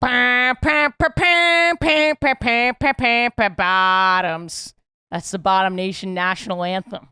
Bottoms. That's the Bottom Nation national anthem.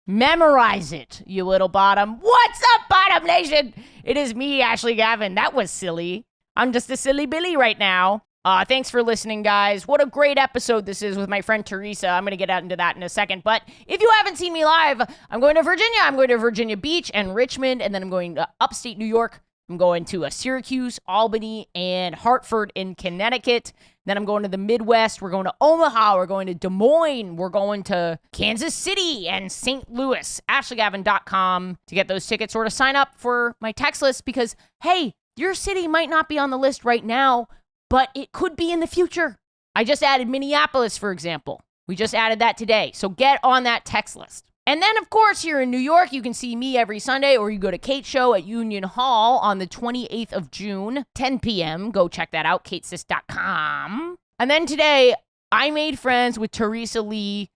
Memorize it, you little bottom. What's up, Bottom Nation? It is me, Ashley Gavin. That was silly. I'm just a silly Billy right now. Thanks for listening, guys. What a great episode this is with my friend Teresa. I'm going to get out into that in a second. But if you haven't seen me live, I'm going to Virginia. I'm going to Virginia Beach and Richmond, and then I'm going to upstate New York. I'm going to Syracuse, Albany, and Hartford in Connecticut. Then I'm going to the Midwest. We're going to Omaha. We're going to Des Moines. We're going to Kansas City and St. Louis. AshleyGavin.com to get those tickets or to sign up for my text list because, hey, your city might not be on the list right now, but it could be in the future. I just added Minneapolis, for example. We just added that today. So get on that text list. And then, of course, here in New York, you can see me every Sunday, or you go to Kate's show at Union Hall on the 28th of June, 10 p.m. Go check that out, katesys.com. And then today, I made friends with Teresa Lee.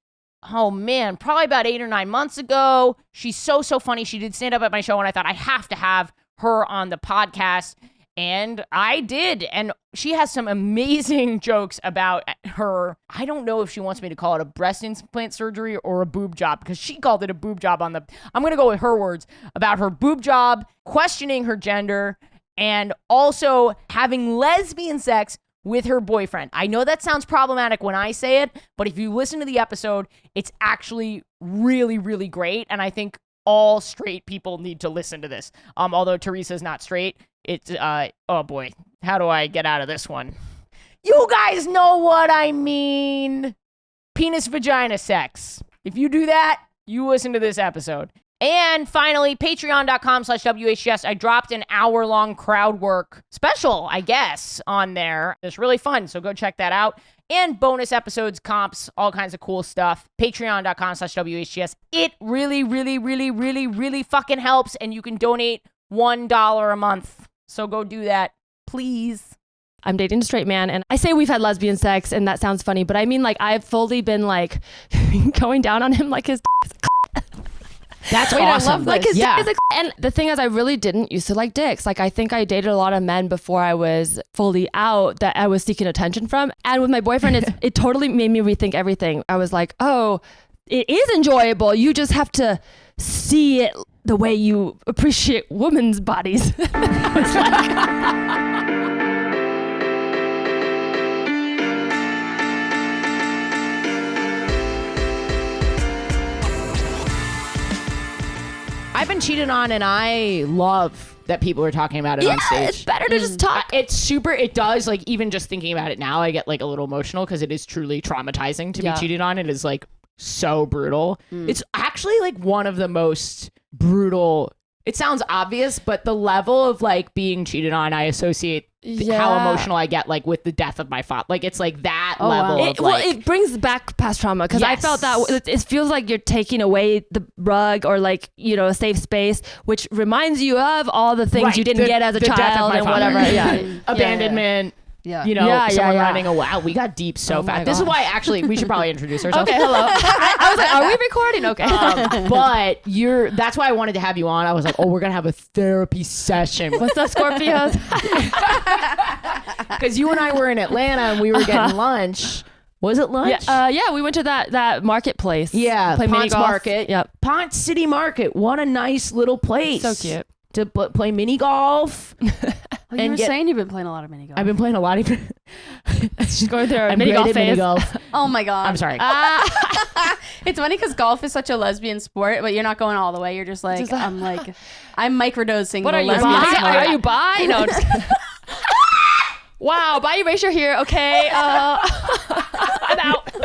Oh, man, probably about 8 or 9 months ago. She's so funny. She did stand up at my show, and I thought I have to have her on the podcast. And I did. And she has some amazing jokes about her. I don't know if she wants me to call it a breast implant surgery or a boob job because she called it a boob job on the... I'm going to go with her words about her boob job, questioning her gender, and also having lesbian sex with her boyfriend. I know that sounds problematic when I say it, but if you listen to the episode, it's actually really, really great. And I think all straight people need to listen to this. Although Teresa's not straight. It's, oh boy, how do I get out of this one? You guys know what I mean. Penis vagina sex. If you do that, you listen to this episode. And finally, patreon.com/WHGS. I dropped an hour-long crowd work special, I guess, on there. It's really fun, so go check that out. And bonus episodes, comps, all kinds of cool stuff. Patreon.com/WHGS. It really, really, really, really, really fucking helps, and you can donate $1 a month. So go do that, please. I'm dating a straight man, and I say we've had lesbian sex, and that sounds funny, but I mean, like, I've fully been, like, going down on him like his That's awesome. I love like his dick is and the thing is, I really didn't used to like dicks. Like, I think I dated a lot of men before I was fully out that I was seeking attention from. And with my boyfriend, it totally made me rethink everything. I was like, oh, it is enjoyable. You just have to see it the way you appreciate women's bodies. It's like... I've been cheated on, and I love that people are talking about it on stage. It's better to just talk. It does, like, even just thinking about it now, I get, like, a little emotional because it is truly traumatizing to be cheated on. It is, like, so brutal. It's actually, like, one of the most brutal... It sounds obvious, but the level of, like, being cheated on, I associate how emotional I get, like, with the death of my father. Like, it's like that level of, like... Well, it brings back past trauma, because I felt that it feels like you're taking away the rug or, like, you know, a safe space, which reminds you of all the things you didn't get as a child and whatever. Abandonment. Yeah. You know, someone running away. Wow, we got deep so fast. This is why, actually, we should probably introduce ourselves. Okay, hello. I was like, are we recording? Okay. But that's why I wanted to have you on. I was like, we're going to have a therapy session. What's up, Scorpios? Because you and I were in Atlanta and we were getting lunch. Was it lunch? Yeah, we went to that marketplace. Yeah, play Ponce Market. Yep. Ponce City Market. What a nice little place. So cute. To play mini golf. You were saying you've been playing a lot of mini golf. I've been playing a lot of... She's going through her mini golf phase. Mini golf. Oh my God. I'm sorry. It's funny because golf is such a lesbian sport, but you're not going all the way. You're just like, I'm microdosing. What are you, bi? Are you bi? No, just wow, bi erasure here. Okay. I'm out.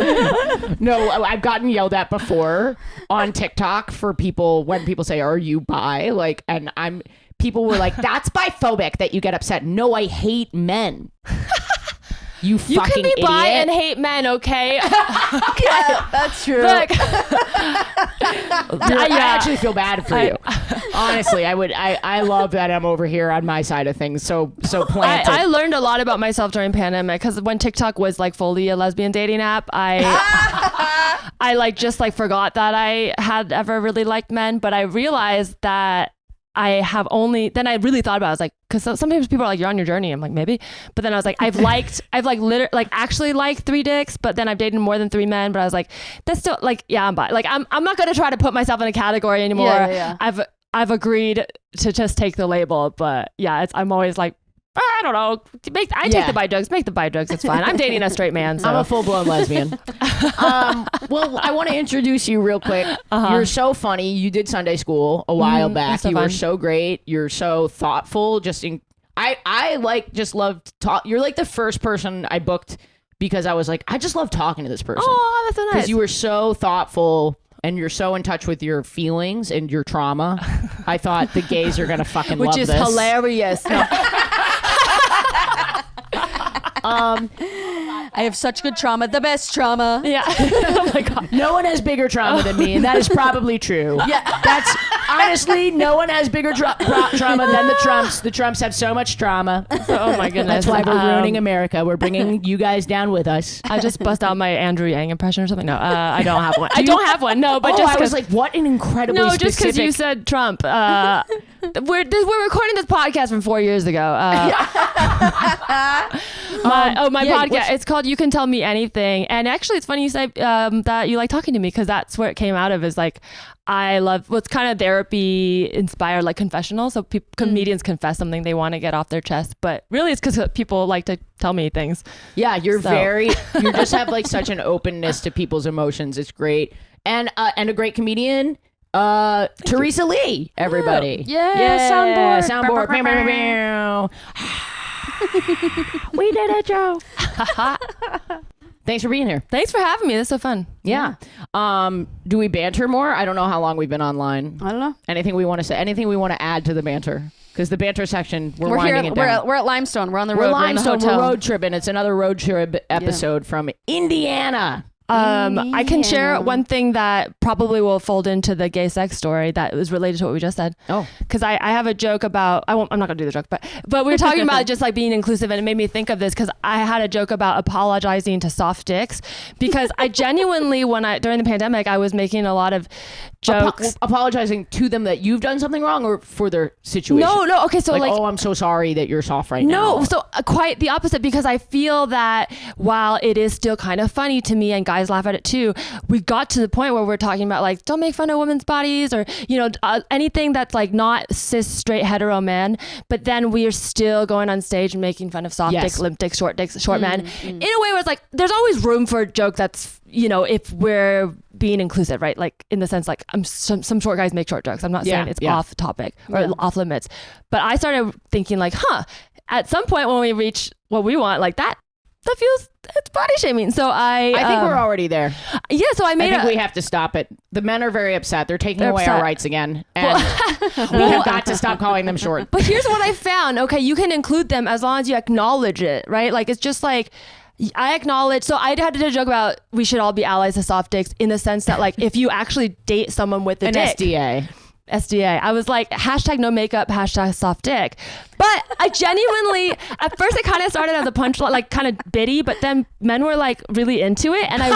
No, I've gotten yelled at before on TikTok for people when people say, "Are you bi?" Like, and people were like, "That's biphobic that you get upset." No, I hate men. You fucking idiot. You can be bi and hate men, okay? Yeah, that's true. Look. I actually feel bad for you. Honestly, I love that I'm over here on my side of things. So planted. I learned a lot about myself during pandemic because when TikTok was like fully a lesbian dating app, I like just like forgot that I had ever really liked men, but I realized that I have only, then I really thought about it. I was like, because sometimes people are like, you're on your journey. I'm like, maybe. But then I was like, I've actually liked 3 dicks, but then I've dated more than 3 men. But I was like, that's still like, yeah, I'm bi. Like, I'm not going to try to put myself in a category anymore. Yeah. I've agreed to just take the label. But yeah, I'm always like, I don't know. Take the bi jokes. Make the bi jokes. It's fine. I'm dating a straight man. So. I'm a full-blown lesbian. Well, I want to introduce you real quick. You're so funny. You did Sunday school a while back. So you fun. were so great. You're so thoughtful. I like just love to talk. You're like the first person I booked because I was like, I just love talking to this person. Oh, that's so nice. Because you were so thoughtful. And you're so in touch with your feelings and your trauma. I thought the gays are going to fucking love this. Which is hilarious. No. I have such good trauma, the best trauma. Yeah. Oh my God. No one has bigger trauma than me, and that is probably true. Yeah. That's honestly, no one has bigger trauma than the Trumps. The Trumps have so much trauma. Oh my goodness. That's why we're ruining America. We're bringing you guys down with us. I just bust out my Andrew Yang impression or something. No, I don't have one. I don't have one. No, but just I was like, what an incredibly no, specific. just because you said Trump. We're recording this podcast from 4 years ago. My podcast. It's called You Can Tell Me Anything. And actually, it's funny you say that you like talking to me because that's where it came out of. Is like I love what's kind of therapy inspired, like confessional. So comedians confess something they want to get off their chest, but really it's because people like to tell me things. Yeah, you just have like such an openness to people's emotions. It's great, and a great comedian. Teresa Lee, everybody. Yeah, soundboard. Meow, meow, meow, meow. We did it, Joe. Thanks for being here. Thanks for having me. This is so fun. Yeah. Do we banter more? I don't know how long we've been online. I don't know. Anything we want to say? Anything we want to add to the banter? Because the banter section, we're winding it down. We're at Limestone. We're on the road. We're Limestone. We're in the hotel. We're road tripping. It's another road trip episode from Indiana. I can share one thing that probably will fold into the gay sex story that was related to what we just said. Oh, because I have a joke about I'm not gonna do the joke, but we were talking about just like being inclusive, and it made me think of this because I had a joke about apologizing to soft dicks because I genuinely during the pandemic I was making a lot of jokes apologizing to them that you've done something wrong or for their situation. No, okay, so like oh, I'm so sorry that you're soft right now. No, so quite the opposite, because I feel that while it is still kind of funny to me and guys laugh at it too, we got to the point where we're talking about like, don't make fun of women's bodies or, anything that's like not cis straight hetero men, but then we are still going on stage and making fun of soft dicks, limp dicks, short men in a way where it's like, there's always room for a joke that's, if we're being inclusive, right? Like in the sense, like some short guys make short jokes. I'm not saying it's off topic or off limits, but I started thinking like, at some point when we reach what we want, like that feels, it's body shaming. So I think we're already there. Yeah. So I think we have to stop it. The men are very upset. They're taking away our rights again. And we have got to stop calling them short. But here's what I found. Okay. You can include them as long as you acknowledge it, right? Like, it's just like, I acknowledge. So I had to do a joke about we should all be allies to soft dicks in the sense that like, if you actually date someone with a dick. SDA. I was like, hashtag no makeup, hashtag soft dick. But I genuinely, at first it kind of started as a punchline, like kind of bitty, but then men were like really into it. And I,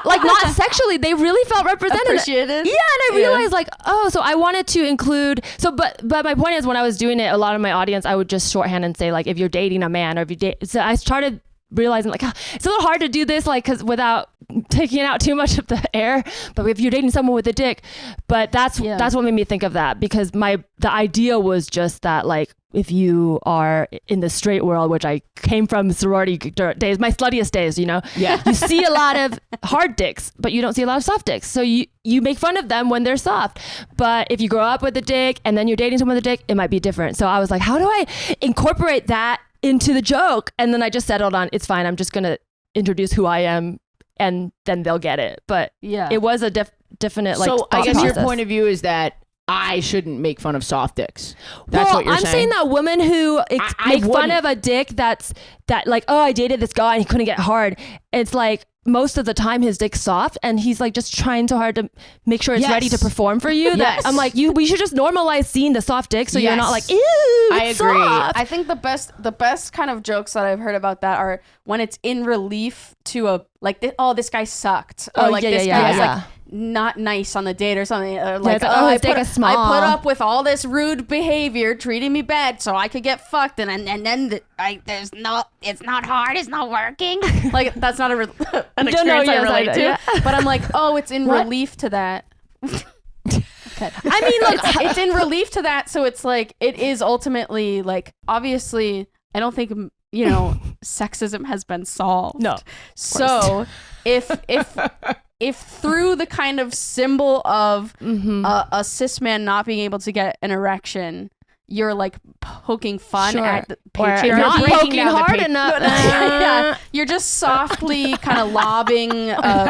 like not sexually, they really felt represented. Appreciated. Yeah. And I realized like, oh, so I wanted to include, but my point is when I was doing it, a lot of my audience, I would just shorthand and say like, if you're dating a man or if you date, so I started realizing like it's a little hard to do this like because without taking out too much of the air, but if you're dating someone with a dick, but that's what made me think of that, because the idea was just that like if you are in the straight world, which I came from sorority days, my sluttiest days, you see a lot of hard dicks, but you don't see a lot of soft dicks, so you make fun of them when they're soft. But if you grow up with a dick and then you're dating someone with a dick, it might be different. So I was like, how do I incorporate that into the joke? And then I just settled on, it's fine, I'm just gonna introduce who I am and then they'll get it. But it was a definite like so I guess process. your point of view is that I shouldn't make fun of soft dicks. That's what you're saying. I'm saying that women who make fun of a dick that like, oh, I dated this guy and he couldn't get hard, it's like most of the time his dick's soft and he's like just trying so hard to make sure it's ready to perform for you. That I'm like, we should just normalize seeing the soft dick so you're not like, ew, it's I agree. soft. I think the best kind of jokes that I've heard about that are when it's in relief to a like, oh, this guy sucked, or like this guy is like not nice on the date or something. Or like, it's like, oh, take a small. I put up with all this rude behavior, treating me bad, so I could get fucked, and then it's not hard, it's not working. Like that's not an experience I relate to. Yeah. But I'm like, oh, it's in relief to that. I mean, look, it's in relief to that, so it's like it is ultimately like obviously. I don't think sexism has been solved. No. So if through the kind of symbol of a cis man not being able to get an erection, you're like poking fun at the patriarchy. You're not poking hard enough. Yeah, you're just softly kind of lobbing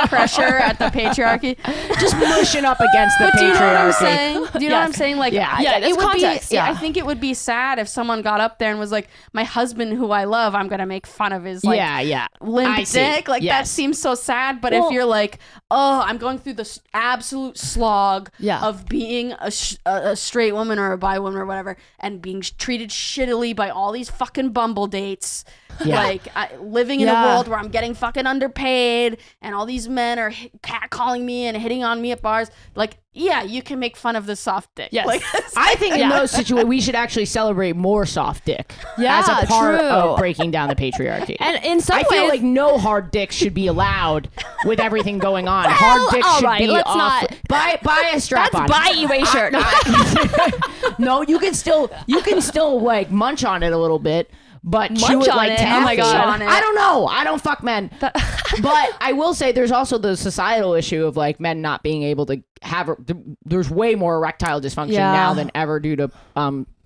pressure at the patriarchy. Just pushing up against the patriarchy. Do you know what I'm saying? Do you know what I'm saying? Like, it would context, be. Yeah. I think it would be sad if someone got up there and was like, "My husband, who I love, I'm gonna make fun of his limp dick." Like that seems so sad. But if you're like, "Oh, I'm going through the absolute slog of being a straight woman or a bi woman or whatever," and being treated shittily by all these fucking Bumble dates, like living in a world where I'm getting fucking underpaid and all these men are catcalling me and hitting on me at bars, like, yeah, you can make fun of the soft dick. Yes. Like, I think in those situations we should actually celebrate more soft dick as a part of breaking down the patriarchy. And in some ways, I feel like no hard dicks should be allowed with everything going on. Hard dicks should be off. Buy a strap on. That's buy erasure. No, you can still like munch on it a little bit. But chew it like taffy. Oh my God. I don't know. I don't fuck men. But I will say there's also the societal issue of like men not being able to have. There's way more erectile dysfunction now than ever due to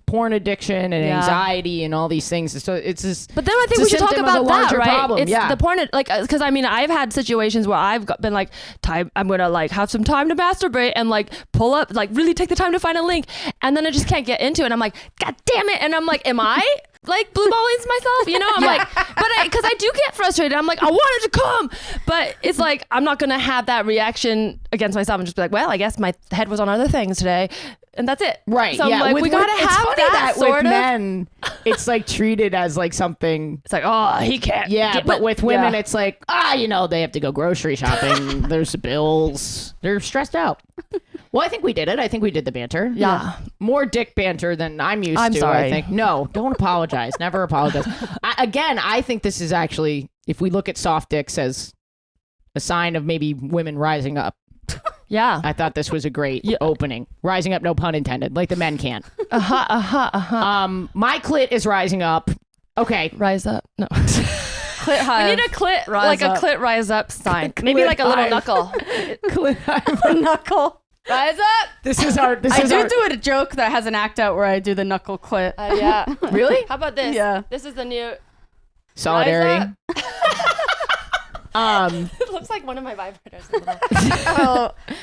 porn addiction and anxiety and all these things. So it's just. But then I think we should talk about that, right? Problem. It's the porn, like, because I mean, I've had situations where I've been like, I'm gonna like have some time to masturbate and like pull up, like really take the time to find a link, and then I just can't get into it. And I'm like, God damn it! And I'm like, am I like blue balling myself? You know, I'm like, but because I do get frustrated. I'm like, I wanted to come, but it's like I'm not gonna have that reaction against myself and just be like, well, I guess my head was on other things today. And that's it. Right. So I'm like, we gotta have that sort with of. Men, it's like treated as like something. It's like, oh, he can't. Yeah, but with women, it's like, they have to go grocery shopping. There's bills. They're stressed out. Well, I think we did it. I think we did the banter. Yeah. More dick banter than I'm used to, sorry. I think. No, don't apologize. Never apologize. I think this is actually, if we look at soft dicks as a sign of maybe women rising up. Yeah. I thought this was a great opening. Rising up, no pun intended. Like the men can't. My clit is rising up. Okay. Rise up. No. Clit hive. We need a clit, like a clit rise up sign. Maybe like a little knuckle. Clit hive. Knuckle. Rise up. I do a joke that has an act out where I do the knuckle clit. Yeah. Really? How about this? Yeah. This is the new solidarity. It looks like one of my vibrators.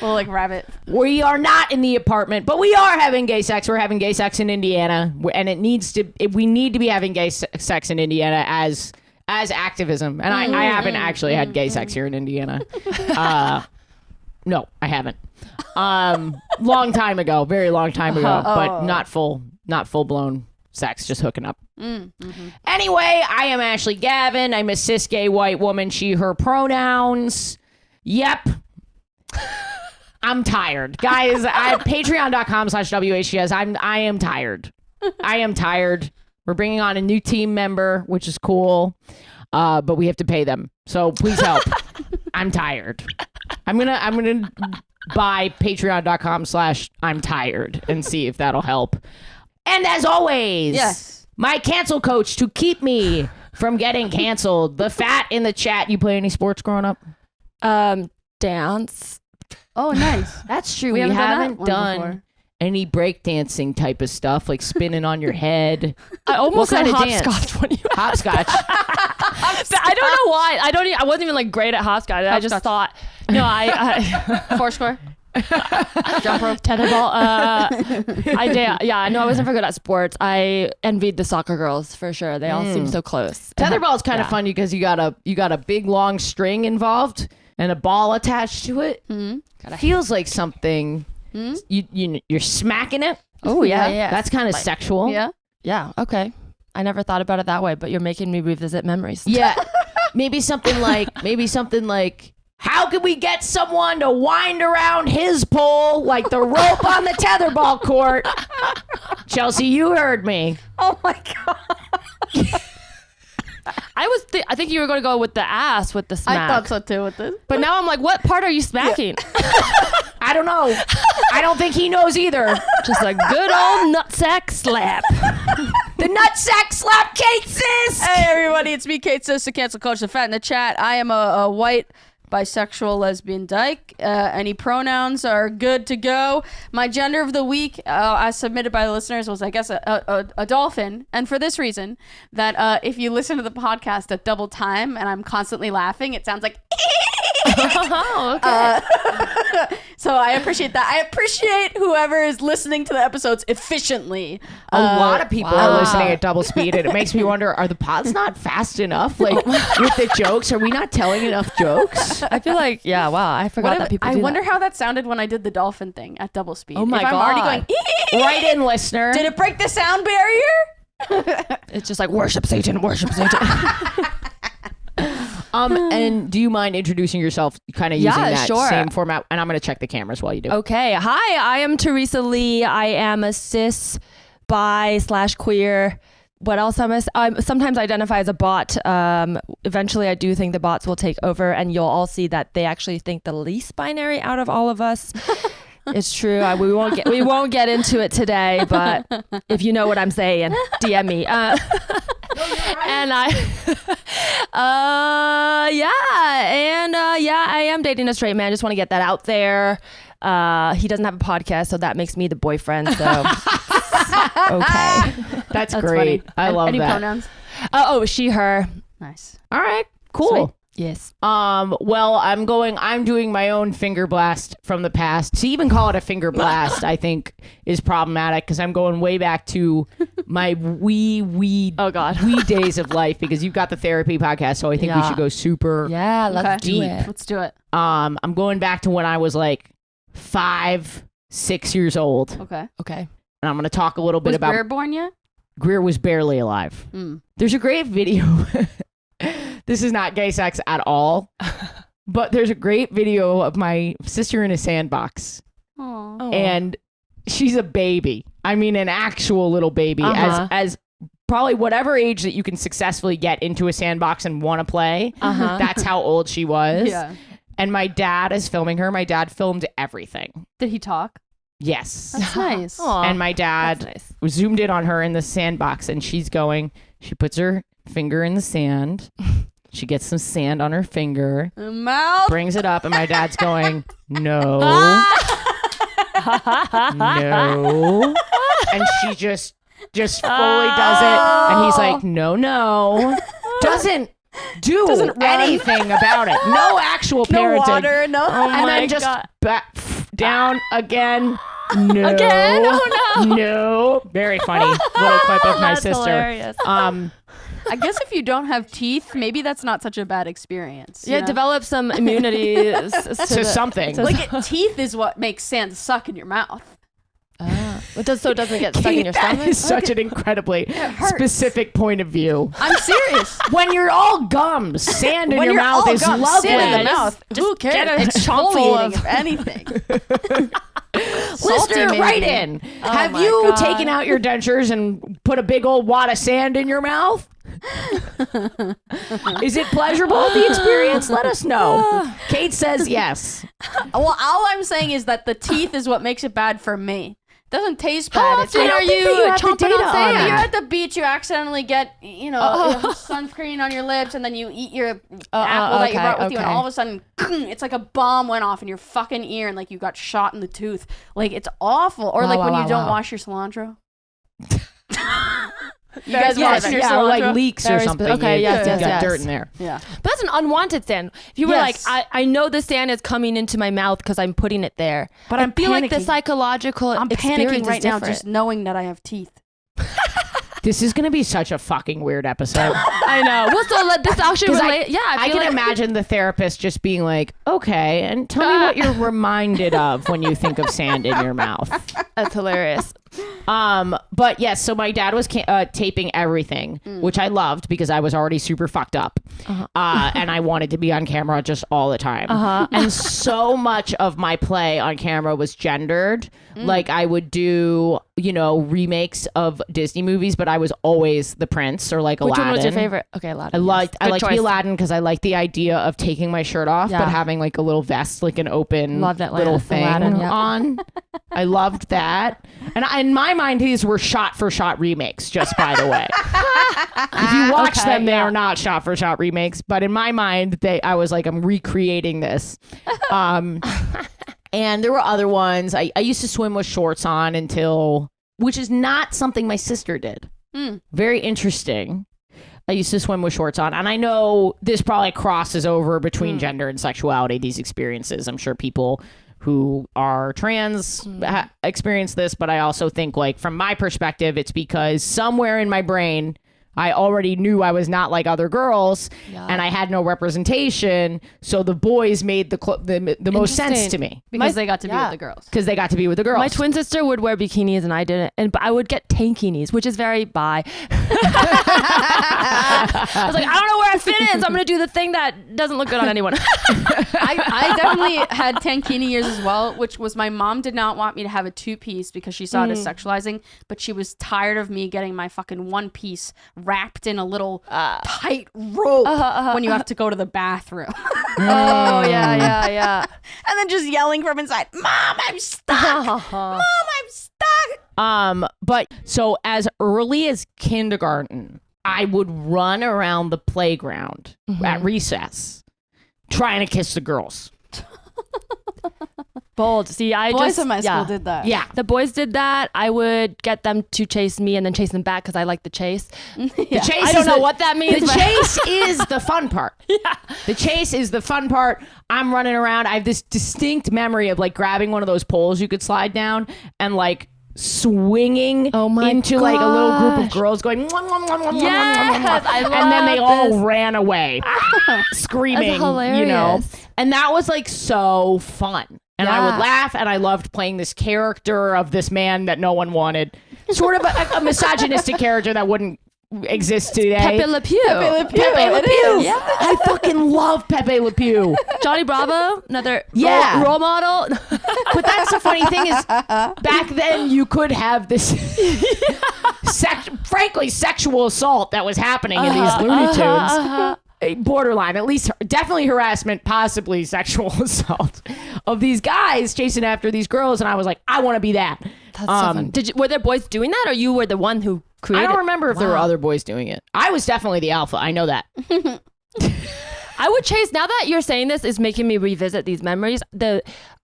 Well, like rabbit. We are not in the apartment, but we are having gay sex. We're having gay sex in Indiana, and we need to be having gay sex in Indiana as activism. And I haven't actually had gay sex here in Indiana. No, I haven't. Long time ago, very long time ago, but not full blown sex, just hooking up. Anyway, I am Ashley Gavin. I'm a cis gay white woman, she, her pronouns. Yep. I'm tired. Guys, patreon.com/WHGS. I am tired. I am tired. We're bringing on a new team member, which is cool. But we have to pay them. So please help. I'm tired. I'm gonna buy patreon.com/I'm tired and see if that'll help. And as always, my cancel coach to keep me from getting canceled. The fat in the chat. You play any sports growing up? Dance. Oh, nice. That's true. We We haven't haven't done done any breakdancing type of stuff, like spinning on your head. I almost What said kind of dance? hopscotch when you Hopscotch. I don't know why. I wasn't even like great at hopscotch. I just thought, no, I Foursquare. Jump rope. tetherball. I was never good at sports. I envied the soccer girls for sure. They all seem so close. Tetherball is kind of fun because you got a big long string involved and a ball attached to it. Feels like something. You're smacking it. Oh yeah. That's kind of sexual. Yeah. Okay. I never thought about it that way, but you're making me revisit memories. Yeah. Maybe something like How can we get someone to wind around his pole like the rope on the tetherball court? Chelsea, you heard me. Oh my God. I think you were going to go with the ass with the smack. I thought so too with this. But now I'm like, what part are you smacking? I don't know. I don't think he knows either. Just a good old nutsack slap. The nutsack slap, Kate Sis. Hey everybody, it's me, Kate Sis, the cancel coach, the fat in the chat. I am a white bisexual lesbian dyke. Any pronouns are good to go. My gender of the week, as submitted by the listeners, was I guess a dolphin, and for this reason, that if you listen to the podcast at double time and I'm constantly laughing, it sounds like Oh, okay. So I appreciate that. I appreciate whoever is listening to the episodes efficiently. A lot of people are listening at double speed, and it makes me wonder, are the pods not fast enough? Like, with the jokes, are we not telling enough jokes? I feel like, yeah, wow. I forgot that people do I wonder that. how that sounded when I did the dolphin thing at double speed. Oh my if I'm God. already going, Right in, listener. did it break the sound barrier? It's just like, worship Satan, worship Satan. And do you mind introducing yourself kind of using that sure. same format? And I'm going to check the cameras while you do. Okay. Hi, I am Teresa Lee. I am a cis, bi / queer. What else am I? Sometimes identify as a bot. Eventually, I do think the bots will take over, and you'll all see that they actually think the least binary out of all of us. It's true. We won't get into it today, but if you know what I'm saying, DM me. And I am dating a straight man. Just want to get that out there. He doesn't have a podcast, so that makes me the boyfriend. So okay, That's great. Funny. I love Any that. pronouns? oh, she, her. Nice. All right, cool. Sweet. Yes. Well, I'm doing my own finger blast from the past. To even call it a finger blast, I think is problematic because I'm going way back to my wee days of life, because you've got the therapy podcast, so I think we should go super. Yeah, let's do it. Let's do it. I'm going back to when I was like 5, 6 years old. Okay. Okay. And I'm going to talk a little bit about Greer born yet? Greer was barely alive. There's a great video. This is not gay sex at all, but there's a great video of my sister in a sandbox. Aww. And she's a baby. I mean, an actual little baby, as probably whatever age that you can successfully get into a sandbox and want to play. That's how old she was. Yeah. And my dad is filming her. My dad filmed everything. Did he talk? Yes. That's nice. And my dad zoomed in on her in the sandbox, and she puts her finger in the sand. She gets some sand on her finger, Mouth. brings it up, and my dad's going, no, no. And she just fully does it. And he's like, no. Doesn't anything about it. No actual parenting. No water, no. And then just down again. No. Again? Oh, no. No. Very funny little clip of my That's sister. hilarious. I guess if you don't have teeth, maybe that's not such a bad experience. Yeah, you know? develop some immunity To something. Teeth is what makes sand suck in your mouth. It doesn't get stuck in your That stomach. is such an incredibly specific point of view. I'm serious. When you're all gums, sand in your mouth is lovely. Sand in the mouth. Who cares? It's full of anything. Listener, right in. Have you taken out your dentures and put a big old wad of sand in your mouth? Is it pleasurable, the experience? Let us know. Kate says yes. Well, all I'm saying is that the teeth is what makes it bad for me. It doesn't taste bad. How often are you chomping on sand? You're at the beach, you accidentally get, sunscreen on your lips, and then you eat your apple that you brought with you, and all of a sudden, it's like a bomb went off in your fucking ear, and like you got shot in the tooth. Like, it's awful. Or like when you don't wash your cilantro. You guys wash your cilantro? Or like leaks or something. Okay, yes. Got dirt in there. Yeah. But that's an unwanted sand. If you were like, I know the sand is coming into my mouth because I'm putting it there. But I I'm feel like the panicking. psychological I'm experience panicking is right now different. just knowing that I have teeth. This is going to be such a fucking weird episode. I know. Well, so this actually relates. Yeah, I can imagine the therapist just being like, okay, and tell me what you're reminded of when you think of sand in your mouth. That's hilarious. But yes, so my dad was taping everything, which I loved because I was already super fucked up. And I wanted to be on camera just all the time. And so much of my play on camera was gendered. Like I would do, remakes of Disney movies, but I was always the prince or like Aladdin. Which one was your favorite? Okay, Aladdin. I liked to be Aladdin because I liked the idea of taking my shirt off, but having like a little vest, like an open little thing on. I loved that. And in my mind, these were shot for shot remakes, just by the way. If you watch them, they are not shot for shot remakes. But in my mind, I was like, I'm recreating this. And there were other ones. I used to swim with shorts on which is not something my sister did. Very interesting. I used to swim with shorts on. And I know this probably crosses over between gender and sexuality, these experiences. I'm sure people who are trans experience this, but I also think like from my perspective, it's because somewhere in my brain, I already knew I was not like other girls and I had no representation. So the boys made the most sense to me. Because they got to be with the girls. Because they got to be with the girls. My twin sister would wear bikinis and I didn't. But I would get tankinis, which is very bi. I was like, I don't know where I fit in, so I'm going to do the thing that doesn't look good on anyone. I definitely had tankini years as well, which was my mom did not want me to have a 2-piece because she saw it as sexualizing, but she was tired of me getting my fucking 1-piece wrapped in a little tight rope when you have to go to the bathroom. Yeah. And then just yelling from inside, Mom, I'm stuck. Mom, I'm stuck. But so as early as kindergarten, I would run around the playground at recess trying to kiss the girls. Bold. See, boys in my school did that. Yeah. The boys did that. I would get them to chase me and then chase them back because I like the chase. The chase I don't know what that means. The chase is the fun part. Yeah. The chase is the fun part. I'm running around. I have this distinct memory of like grabbing one of those poles you could slide down and like swinging into like a little group of girls going and then they all ran away screaming. Hilarious. And that was like so fun. And I would laugh, and I loved playing this character of this man that no one wanted. Sort of a misogynistic character that wouldn't exist today. Pepe Le Pew. Pepe Le Pew. Yeah. I fucking love Pepe Le Pew. Johnny Bravo, another role model. But that's the funny thing is, back then you could have this frankly sexual assault that was happening in these Looney Tunes. Borderline, at least definitely harassment, possibly sexual assault of these guys chasing after these girls. And I was like, I want to be that. That's so fun. Were there boys doing that or you were the one who created? I don't remember if there were other boys doing it. I was definitely the alpha. I know that. I would chase, now that you're saying this is making me revisit these memories.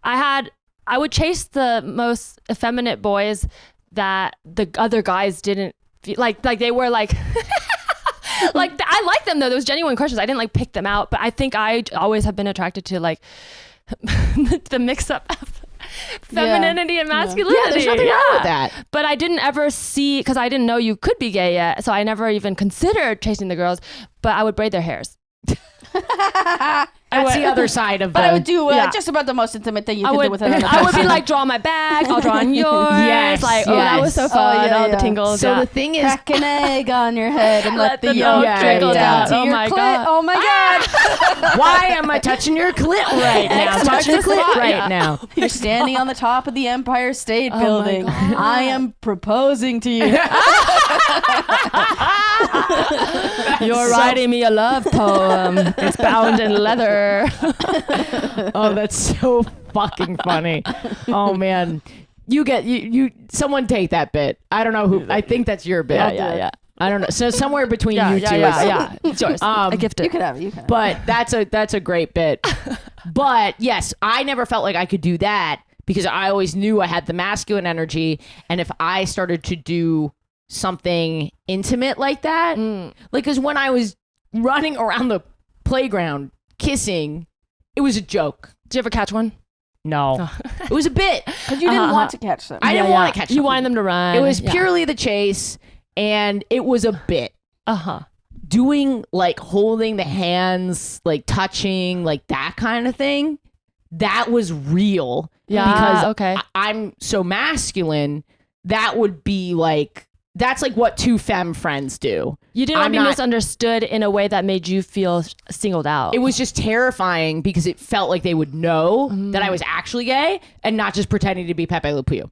I would chase the most effeminate boys that the other guys didn't feel like they were like like I like them though. Those genuine crushes. I didn't like pick them out, but I think I always have been attracted to like the mix up of femininity and masculinity. Yeah, there's nothing wrong with that. But I didn't ever see, because I didn't know you could be gay yet, so I never even considered chasing the girls. But I would braid their hairs. That's the other side of But I would do just about the most intimate thing you could do with another person. I would be like, draw on my back, I'll draw on yours. That was so fun. The tingles. So the thing is, crack an egg on your head and let the yolk trickle down to your clit. God. Oh my God. Why am I touching your clit right now? I'm touching your clit right now. You're standing on the top of the Empire State Building. I am proposing to you. You're writing me a love poem. It's bound in leather. Oh, that's so fucking funny. Oh man, you someone take that bit. I don't know who. I think that's your bit. Yeah. I don't know. So somewhere between you two. Yeah. It's yours. I gift it. You can have it. But that's a great bit. But yes, I never felt like I could do that because I always knew I had the masculine energy, and if I started to do something intimate like that, like because when I was running around the playground kissing, it was a joke. Did you ever catch one? No. It was a bit. Because you didn't want to catch them. I didn't want to catch them. You wanted them to run. It was purely the chase, and it was a bit. Doing like holding the hands, like touching, like that kind of thing, that was real. Yeah. Because I'm so masculine that would be like, that's like what two femme friends do. You didn't want to be misunderstood in a way that made you feel singled out. It was just terrifying because it felt like they would know that I was actually gay and not just pretending to be Pepe Le Pew.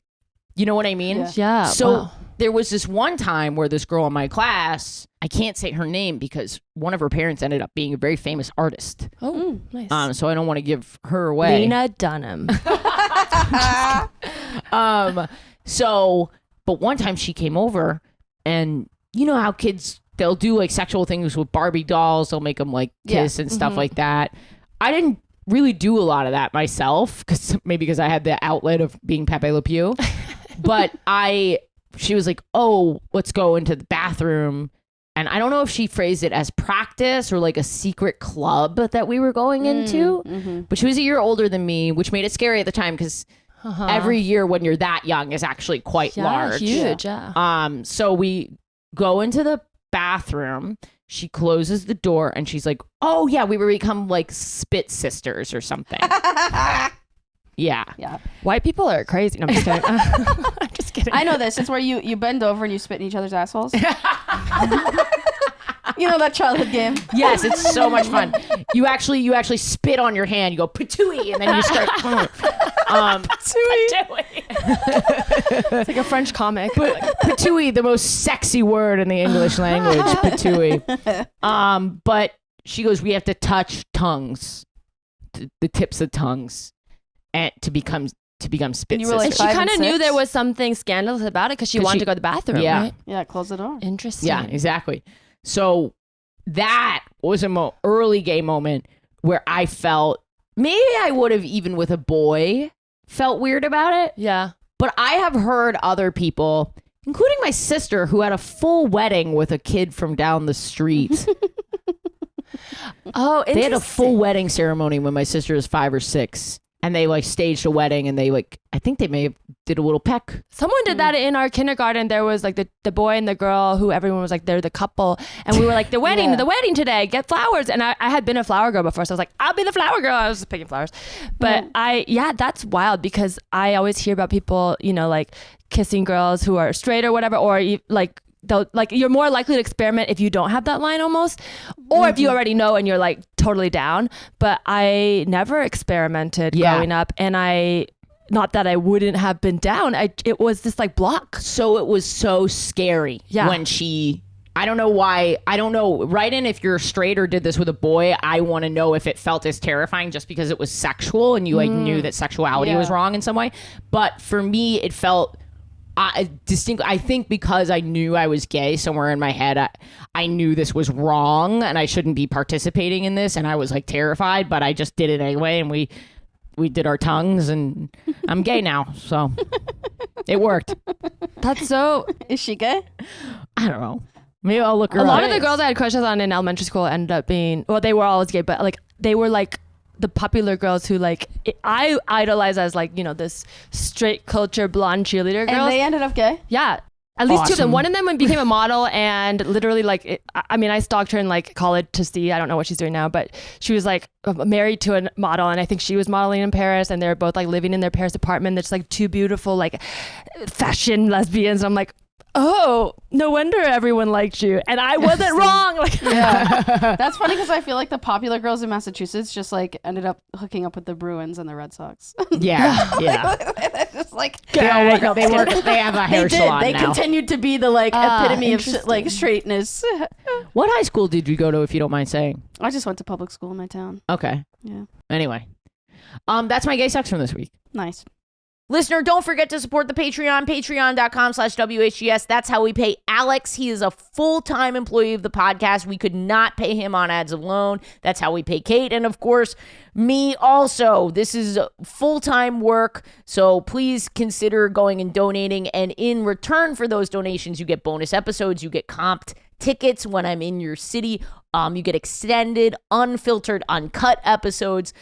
You know what I mean? Yeah. So there was this one time where this girl in my class, I can't say her name because one of her parents ended up being a very famous artist. Oh, nice. So I don't want to give her away. Lena Dunham. But one time she came over, and you know how kids, they'll do like sexual things with Barbie dolls. They'll make them like kiss and stuff like that. I didn't really do a lot of that myself, because I had the outlet of being Pepe Le Pew. But she was like, oh, let's go into the bathroom. And I don't know if she phrased it as practice or like a secret club that we were going into. But she was a year older than me, which made it scary at the time because every year when you're that young is actually quite large. Huge, yeah. So we go into the bathroom. She closes the door and she's like, oh yeah, we were become like spit sisters or something. Yeah. White people are crazy. No, I'm just kidding. I'm just kidding. I know this. It's where you bend over and you spit in each other's assholes. You know that childhood game? Yes, it's so much fun. You actually spit on your hand. You go patooey, and then you start. Patooey. It's like a French comic. Patooey, the most sexy word in the English language. Patooey. But she goes, we have to touch tongues, the tips of tongues, and to become spit sisters. And she kind of knew there was something scandalous about it because she wanted to go to the bathroom. Yeah. Right? Yeah. Close the door. Interesting. Yeah, exactly. So that was an early gay moment where I felt maybe I would have, even with a boy, felt weird about it. Yeah. But I have heard other people, including my sister, who had a full wedding with a kid from down the street. Oh, interesting. They had a full wedding ceremony when my sister was 5 or 6. And they like staged a wedding, and they like, I think they may have did a little peck. Someone did that in our kindergarten. There was like the boy and the girl who everyone was like, they're the couple. And we were like, the wedding today, get flowers. And I had been a flower girl before. So I was like, I'll be the flower girl. I was just picking flowers. But that's wild because I always hear about people, you know, like kissing girls who are straight or whatever, or like, you're more likely to experiment if you don't have that line almost, or if you already know and you're like totally down. But I never experimented growing up, and not that I wouldn't have been down. It was this like block. So it was so scary when I don't know why. I don't know. Write in if you're straight or did this with a boy. I want to know if it felt as terrifying just because it was sexual and you like knew that sexuality was wrong in some way. But for me, it felt distinct. I think because I knew I was gay somewhere in my head, I knew this was wrong and I shouldn't be participating in this, and I was like terrified, but I just did it anyway, and we did our tongues, and I'm gay now, so it worked. That's so. Is she gay? I don't know. Maybe I'll look her up. A lot of the girls I had crushes on in elementary school ended up being, well, they were always gay, but like they were like the popular girls who like I idolize as like, you know, this straight culture blonde cheerleader girls. And they ended up gay? Yeah. At least two of them. One of them became a model, and literally like, I stalked her in like college to see, I don't know what she's doing now, but she was like married to a model, and I think she was modeling in Paris, and they were both like living in their Paris apartment. There's like two beautiful like fashion lesbians. And I'm like, oh, no wonder everyone liked you, and I wasn't wrong. Like, yeah, that's funny because I feel like the popular girls in Massachusetts just like ended up hooking up with the Bruins and the Red Sox. Yeah. Just like they have a hair salon They now. continued to be the like epitome of like straightness. What high school did you go to, if you don't mind saying? I just went to public school in my town. Okay. Yeah. Anyway, that's my gay sex from this week. Nice. Listener, don't forget to support the Patreon, patreon.com/WHGS. That's how we pay Alex. He is a full-time employee of the podcast. We could not pay him on ads alone. That's how we pay Kate. And of course, me also. This is full-time work, so please consider going and donating. And in return for those donations, you get bonus episodes, you get comped tickets when I'm in your city. You get extended, unfiltered, uncut episodes,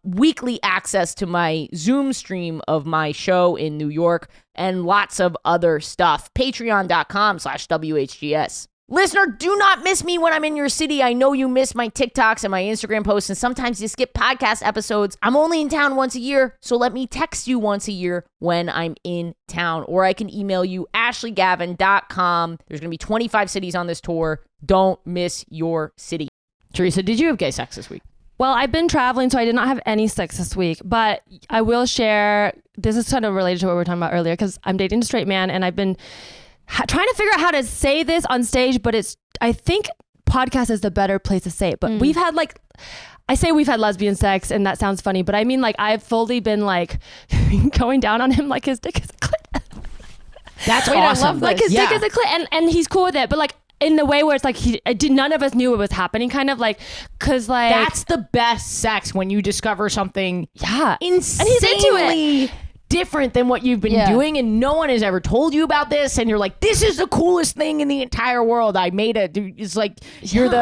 weekly access to my Zoom stream of my show in New York, and lots of other stuff. Patreon.com/WHGS. Listener, do not miss me when I'm in your city. I know you miss my TikToks and my Instagram posts, and sometimes you skip podcast episodes. I'm only in town once a year, so let me text you once a year when I'm in town. Or I can email you, ashleygavin.com. There's going to be 25 cities on this tour. Don't miss your city. Teresa, did you have gay sex this week? Well, I've been traveling, so I did not have any sex this week, but I will share, this is kind of related to what we were talking about earlier, because I'm dating a straight man, and I've been trying to figure out how to say this on stage, but I think podcast is the better place to say it. But we've had we've had lesbian sex, and that sounds funny, but I mean, like, I've fully been like going down on him like his dick is a clit. That's awesome. I love like his dick is a clit, and he's cool with it, but like in the way where it's like none of us knew it was happening, kind of like, because like that's the best sex, when you discover something insanely different than what you've been doing, and no one has ever told you about this, and you're like, this is the coolest thing in the entire world. I made it. It's like you're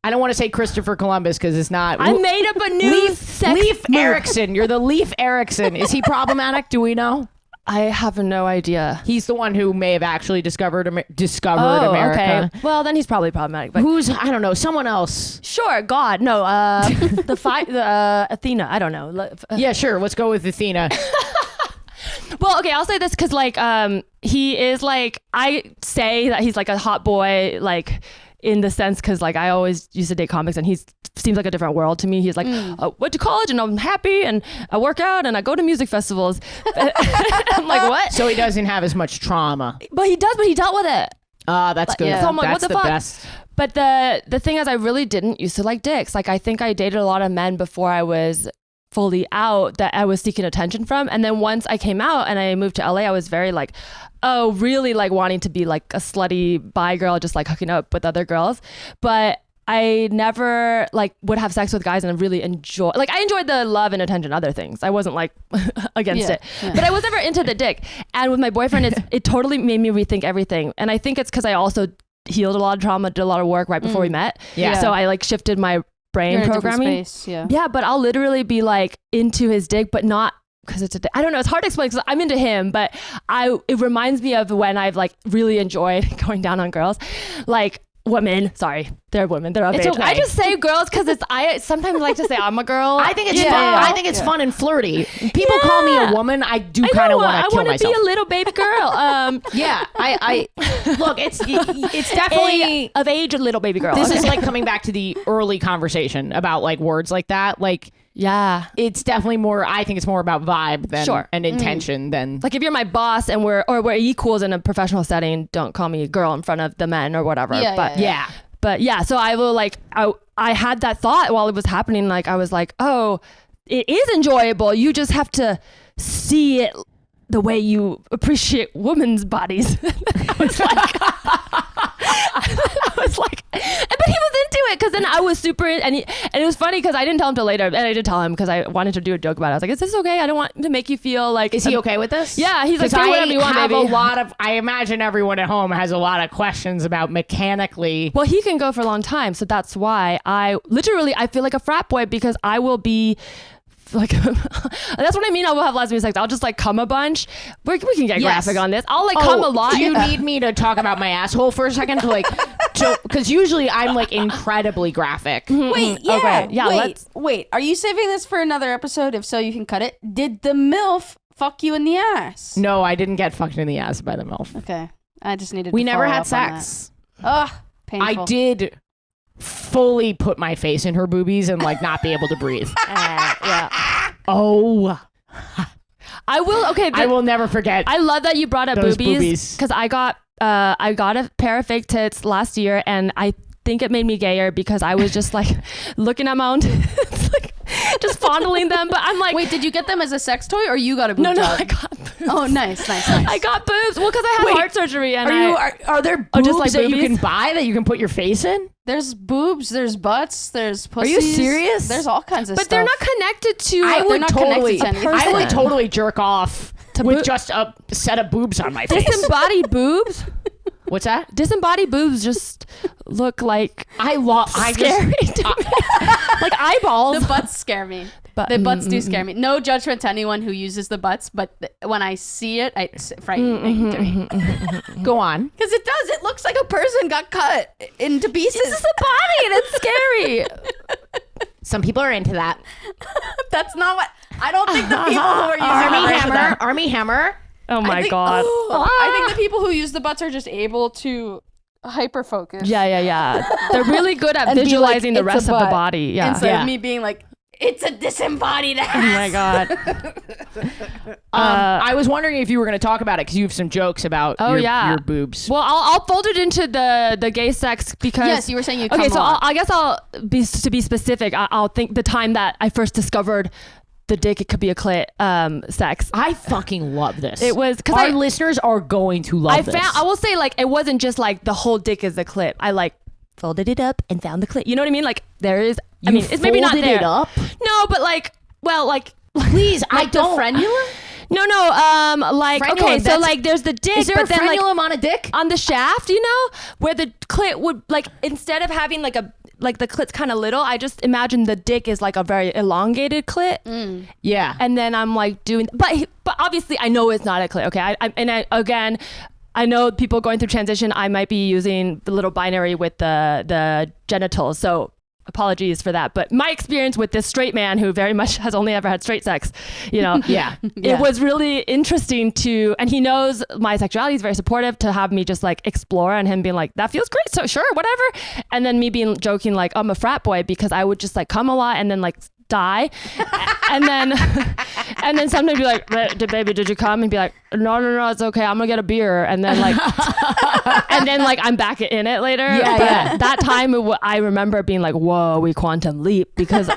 I don't want to say Christopher Columbus, because it's not. I made up a new Leif Erikson. You're the Leif Erikson. Is he problematic? Do we know? I have no idea. He's the one who may have actually discovered America. Okay. Well, then he's probably problematic. But who's, I don't know, someone else. Sure. God. No. Athena. I don't know. Yeah, sure. Let's go with Athena. Well, okay, I'll say this because, like, he is, like, I say that he's, like, a hot boy, like, in the sense, because, like, I always used to date comics, and he seems like a different world to me. He's like, I went to college, and I'm happy, and I work out, and I go to music festivals. I'm like, what? So he doesn't have as much trauma. But he does, but he dealt with it. That's good. Yeah. So I'm like, that's what the fuck? Best. But the thing is, I really didn't used to like dicks. Like, I think I dated a lot of men before I was fully out that I was seeking attention from. And then once I came out and I moved to LA, I was very like, oh, really like wanting to be like a slutty bi girl, just like hooking up with other girls. But I never like would have sex with guys and really enjoy, like I enjoyed the love and attention, other things. I wasn't like against it, but I was never into the dick. And with my boyfriend, it totally made me rethink everything. And I think it's because I also healed a lot of trauma, did a lot of work right before we met. Yeah. So I like shifted my brain programming. Yeah, but I'll literally be like into his dick, but not because it's I don't know. It's hard to explain because I'm into him, but it reminds me of when I've like really enjoyed going down on girls, like women. Sorry, they're women. They're of age. Okay. I just say girls because I sometimes like to say I'm a girl. I think it's fun. I think it's fun and flirty. People call me a woman. I do kind of want to kill myself. I want to be a little baby girl. Yeah. I look. It's definitely of age, a little baby girl. This is like coming back to the early conversation about like words like that. Like. Yeah, it's definitely more. I think it's more about vibe than and intention than like if you're my boss and we're equals in a professional setting. Don't call me a girl in front of the men or whatever. But yeah. So I will like I had that thought while it was happening. Like I was like, oh, it is enjoyable. You just have to see it the way you appreciate women's bodies. I was like, but he was into it because then I was super, and it was funny because I didn't tell him till later, and I did tell him because I wanted to do a joke about it. I was like, is this okay? I don't want to make you feel like. Is he okay with this? Yeah, he's like, say whatever you want, baby. I imagine everyone at home has a lot of questions about mechanically. Well, he can go for a long time, so that's why I feel like a frat boy because I will be. Like that's what I mean. I will have lesbian sex. I'll just like come a bunch. We can get graphic on this. I'll like come a lot. Do you need me to talk about my asshole for a second to like, because usually I'm like incredibly graphic. Wait, wait. Are you saving this for another episode? If so, you can cut it. Did the MILF fuck you in the ass? No, I didn't get fucked in the ass by the MILF. Okay, I just needed. We never had sex. Ugh, painful. I did fully put my face in her boobies and like not be able to breathe. Oh, I will. Okay, I will never forget. I love that you brought up boobies because I got a pair of fake tits last year, and I think it made me gayer because I was just like looking at my own tits, like just fondling them. But I'm like, wait, did you get them as a sex toy or you got a boob No, job? I got boobs. Oh, nice. I got boobs. Well, because I had heart surgery. And are there boobs just like that you can buy that you can put your face in? There's boobs, there's butts, there's pussies. Are you serious? There's all kinds of stuff. But they're not connected to. I would totally jerk off with just a set of boobs on my face. Disembodied boobs. What's that? Disembodied boobs just look like scary. Like eyeballs. The butts scare me. The butts do scare me. No judgment to anyone who uses the butts, but when I see it, it's frightening to me. Go on. Because it does. It looks like a person got cut into pieces. It's just a body and it's scary. Some people are into that. That's not what... I don't think the people who are using Army Hammer. Oh my God. I think the people who use the butts are just able to hyper focus. Yeah. They're really good at visualizing the rest of the body. Yeah. Instead of me being like, it's a disembodied ass. Oh my God. I was wondering if you were going to talk about it because you have some jokes about your boobs. Well, I'll fold it into the gay sex because... Yes, you were saying you come Okay, so I guess to be specific, I'll think the time that I first discovered the dick, it could be a clit sex. I fucking love this. It was... because our listeners are going to love this. I will say, like, it wasn't just like the whole dick is a clit. I like folded it up and found the clit. You know what I mean? Like, there is... I mean, it's maybe not there. It up? No, but like, well, like... Please, like I don't... frenulum? No, like, frenulum, okay, so like there's the dick, is there but a then frenulum like on a dick? on the shaft, you know, where the clit would, like, instead of having like the clit's kind of little, I just imagine the dick is like a very elongated clit. Yeah. And then I'm like doing, but obviously I know it's not a clit. Okay. Again, I know people going through transition, I might be using the little binary with the genitals. So apologies for that, but my experience with this straight man who very much has only ever had straight sex, you know, it was really interesting and he knows my sexuality, is very supportive, to have me just like explore, and him being like, that feels great, so sure, whatever. And then me being joking like I'm a frat boy because I would just like come a lot and then like die and then sometimes be like, baby, did you come? And be like, no, it's okay, I'm gonna get a beer. And then like and then like I'm back in it later. That time I remember being like, whoa, we quantum leap, because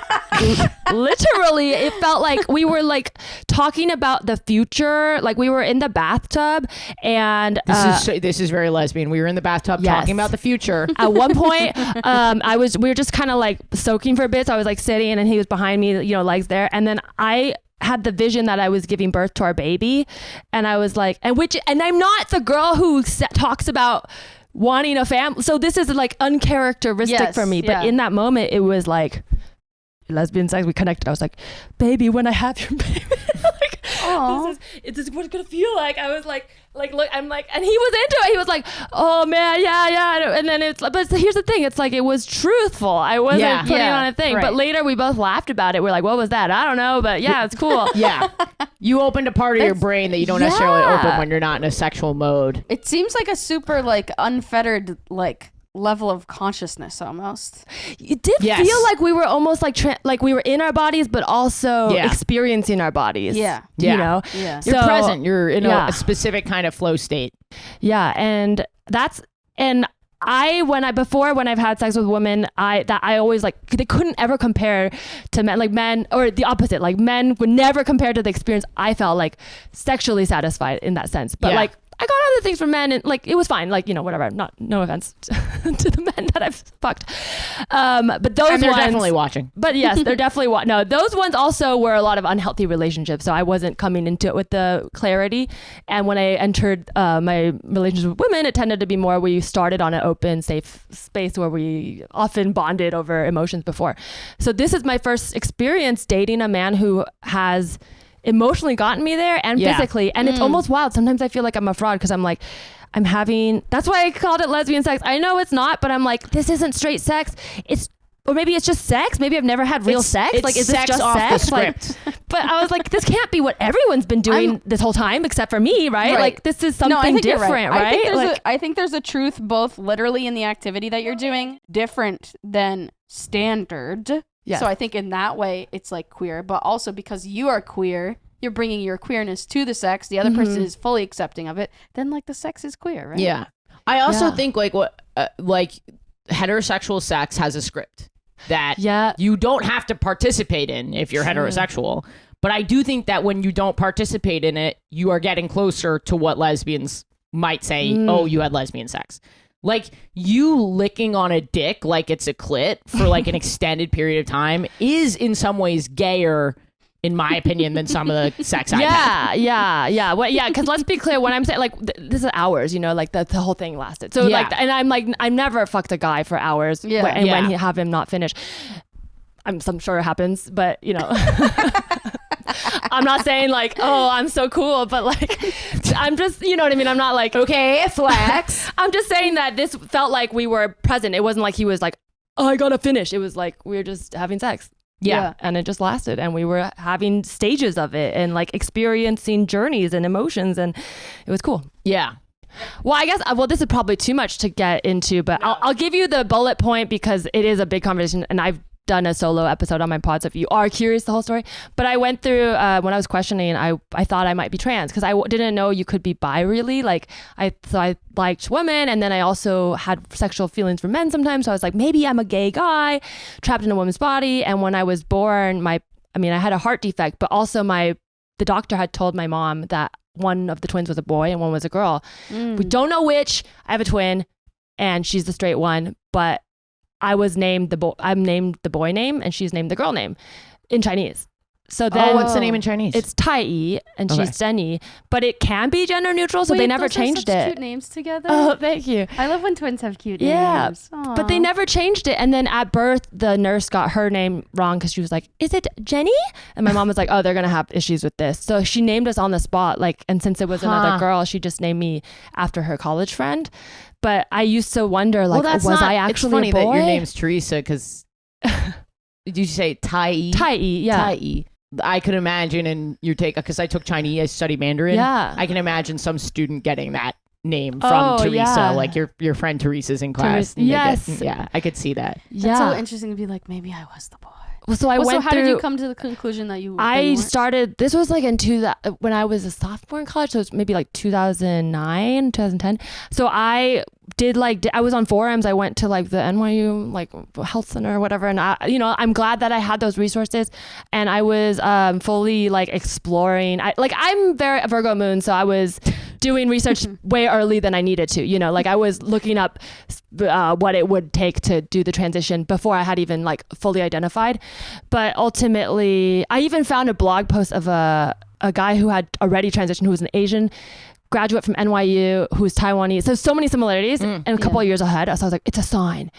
literally it felt like we were like talking about the future, like we were in the bathtub, and this is very lesbian. We were in the bathtub talking about the future. At one point we were just kind of like soaking for a bit, so I was like sitting and he was behind me, you know, legs there, and then I had the vision that I was giving birth to our baby, and I was like, and I'm not the girl who talks about wanting a family, so this is like uncharacteristic for me, but in that moment it was like lesbian sex. We connected. I was like, baby, when I have your baby, like, this is what it's gonna feel like. I was like look, I'm like, and he was into it. He was like, oh man, yeah. And then but here's the thing, it's like, it was truthful. I wasn't putting on a thing. Right. But later we both laughed about it. We're like, what was that? I don't know, but yeah, it's cool. Yeah. You opened a part of your brain that you don't necessarily open when you're not in a sexual mode. It seems like a super like unfettered like level of consciousness almost. It did feel like we were almost like like we were in our bodies but also experiencing our bodies. You know, you're present, you're in a specific kind of flow state. When I've had sex with women, I always like, they couldn't ever compare to men, like men, or the opposite, like men would never compare to the experience I felt like sexually satisfied in that sense. But like, I got other things from men, and like it was fine, like, you know, whatever. No offense to the men that I've fucked, but those and they're ones definitely watching. But yes, they're definitely no. Those ones also were a lot of unhealthy relationships, so I wasn't coming into it with the clarity. And when I entered my relationships with women, it tended to be more, we started on an open, safe space where we often bonded over emotions before. So this is my first experience dating a man who has emotionally gotten me there and physically, and it's almost wild. Sometimes I feel like I'm a fraud because I'm like, that's why I called it lesbian sex. I know it's not, but I'm like, this isn't straight sex. Or maybe it's just sex. Maybe I've never had real sex. Like, is this just off sex? The script. Like, but I was like, this can't be what everyone's been doing this whole time, except for me, right? Like, this is something different, right? I think there's a truth both literally in the activity that you're doing, different than standard. Yes. So I think in that way, it's like queer, but also because you are queer, you're bringing your queerness to the sex. The other person is fully accepting of it. Then like the sex is queer, right? Yeah. I also think like heterosexual sex has a script that you don't have to participate in if you're heterosexual. But I do think that when you don't participate in it, you are getting closer to what lesbians might say, oh, you had lesbian sex. Like, you licking on a dick like it's a clit for like an extended period of time is in some ways gayer, in my opinion, than some of the sex I've had. Yeah. Well, yeah, because let's be clear, when I'm saying, like, this is hours, you know, like the whole thing lasted. So like, and I'm like, I never fucked a guy for hours when you have him not finish. I'm sure it happens, but you know. I'm not saying like, oh, I'm so cool, but like, I'm just, you know what I mean? I'm not like, okay, flex. I'm just saying that this felt like we were present. It wasn't like he was like, oh, I gotta finish. It was like, we were just having sex. Yeah. And it just lasted. And we were having stages of it and like experiencing journeys and emotions. And it was cool. Yeah. Well, I guess, this is probably too much to get into, but I'll give you the bullet point because it is a big conversation and I've done a solo episode on my pod, so if you are curious the whole story. But I went through when I was questioning, I thought I might be trans because I didn't know you could be bi really. Like I liked women, and then I also had sexual feelings for men sometimes. So I was like, maybe I'm a gay guy trapped in a woman's body. And when I was born, I had a heart defect, but also the doctor had told my mom that one of the twins was a boy and one was a girl. We don't know which. I have a twin, and she's the straight one, but I was named I'm named the boy name and she's named the girl name in Chinese. So then what's the name in Chinese? It's Tai, and she's Zhenyi, but it can be gender neutral. So they never changed it. Cute names together. Oh, thank you. I love when twins have cute Yeah, names. but they never changed it. And then at birth, the nurse got her name wrong because she was like, "Is it Jenny?" And my mom was like, "Oh, they're gonna have issues with this." So she named us on the spot. Like, and since it was another girl, she just named me after her college friend. But I used to wonder, like, I actually it's funny a boy? That your name's Teresa because did you say Tai? Tai, yeah. Tai. I could imagine, and because I took Chinese, I studied Mandarin. Yeah. I can imagine some student getting that name from Teresa, like your friend Teresa's in class. Yes. I could see that. That's so interesting to be like, maybe I was the boy. Well, so how did you come to the conclusion that you? I started. This was like when I was a sophomore in college, so it was maybe like 2009, 2010. So I did I was on forums. I went to like the NYU like health center or whatever, and I'm glad that I had those resources, and I was fully like exploring. I'm very a Virgo moon, so I was doing research way early than I needed to. Like I was looking up what it would take to do the transition before I had even like fully identified. But ultimately, I even found a blog post of a guy who had already transitioned, who was an Asian graduate from NYU, who's Taiwanese. So many similarities and a couple of years ahead. So I was like, it's a sign.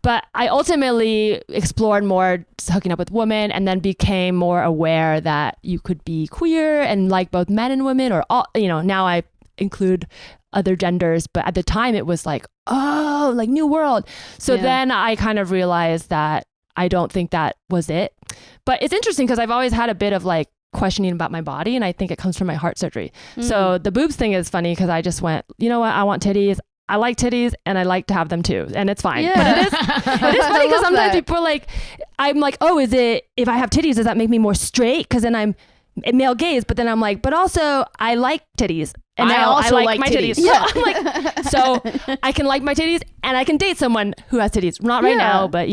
But I ultimately explored more hooking up with women, and then became more aware that you could be queer and like both men and women, or all, now I include other genders, but at the time it was like, oh, like new world. So then I kind of realized that I don't think that was it. But it's interesting because I've always had a bit of like questioning about my body, and I think it comes from my heart surgery. So the boobs thing is funny because I just went, you know what, I want titties. I like titties and I like to have them too, and it's fine. But it is funny because sometimes people are like, I'm like, oh, if I have titties, does that make me more straight? Because then I'm male gaze, but then I'm like, but also I like titties. And I also also like my titties. Yeah. So I'm like, so I can like my titties and I can date someone who has titties. Not right now, but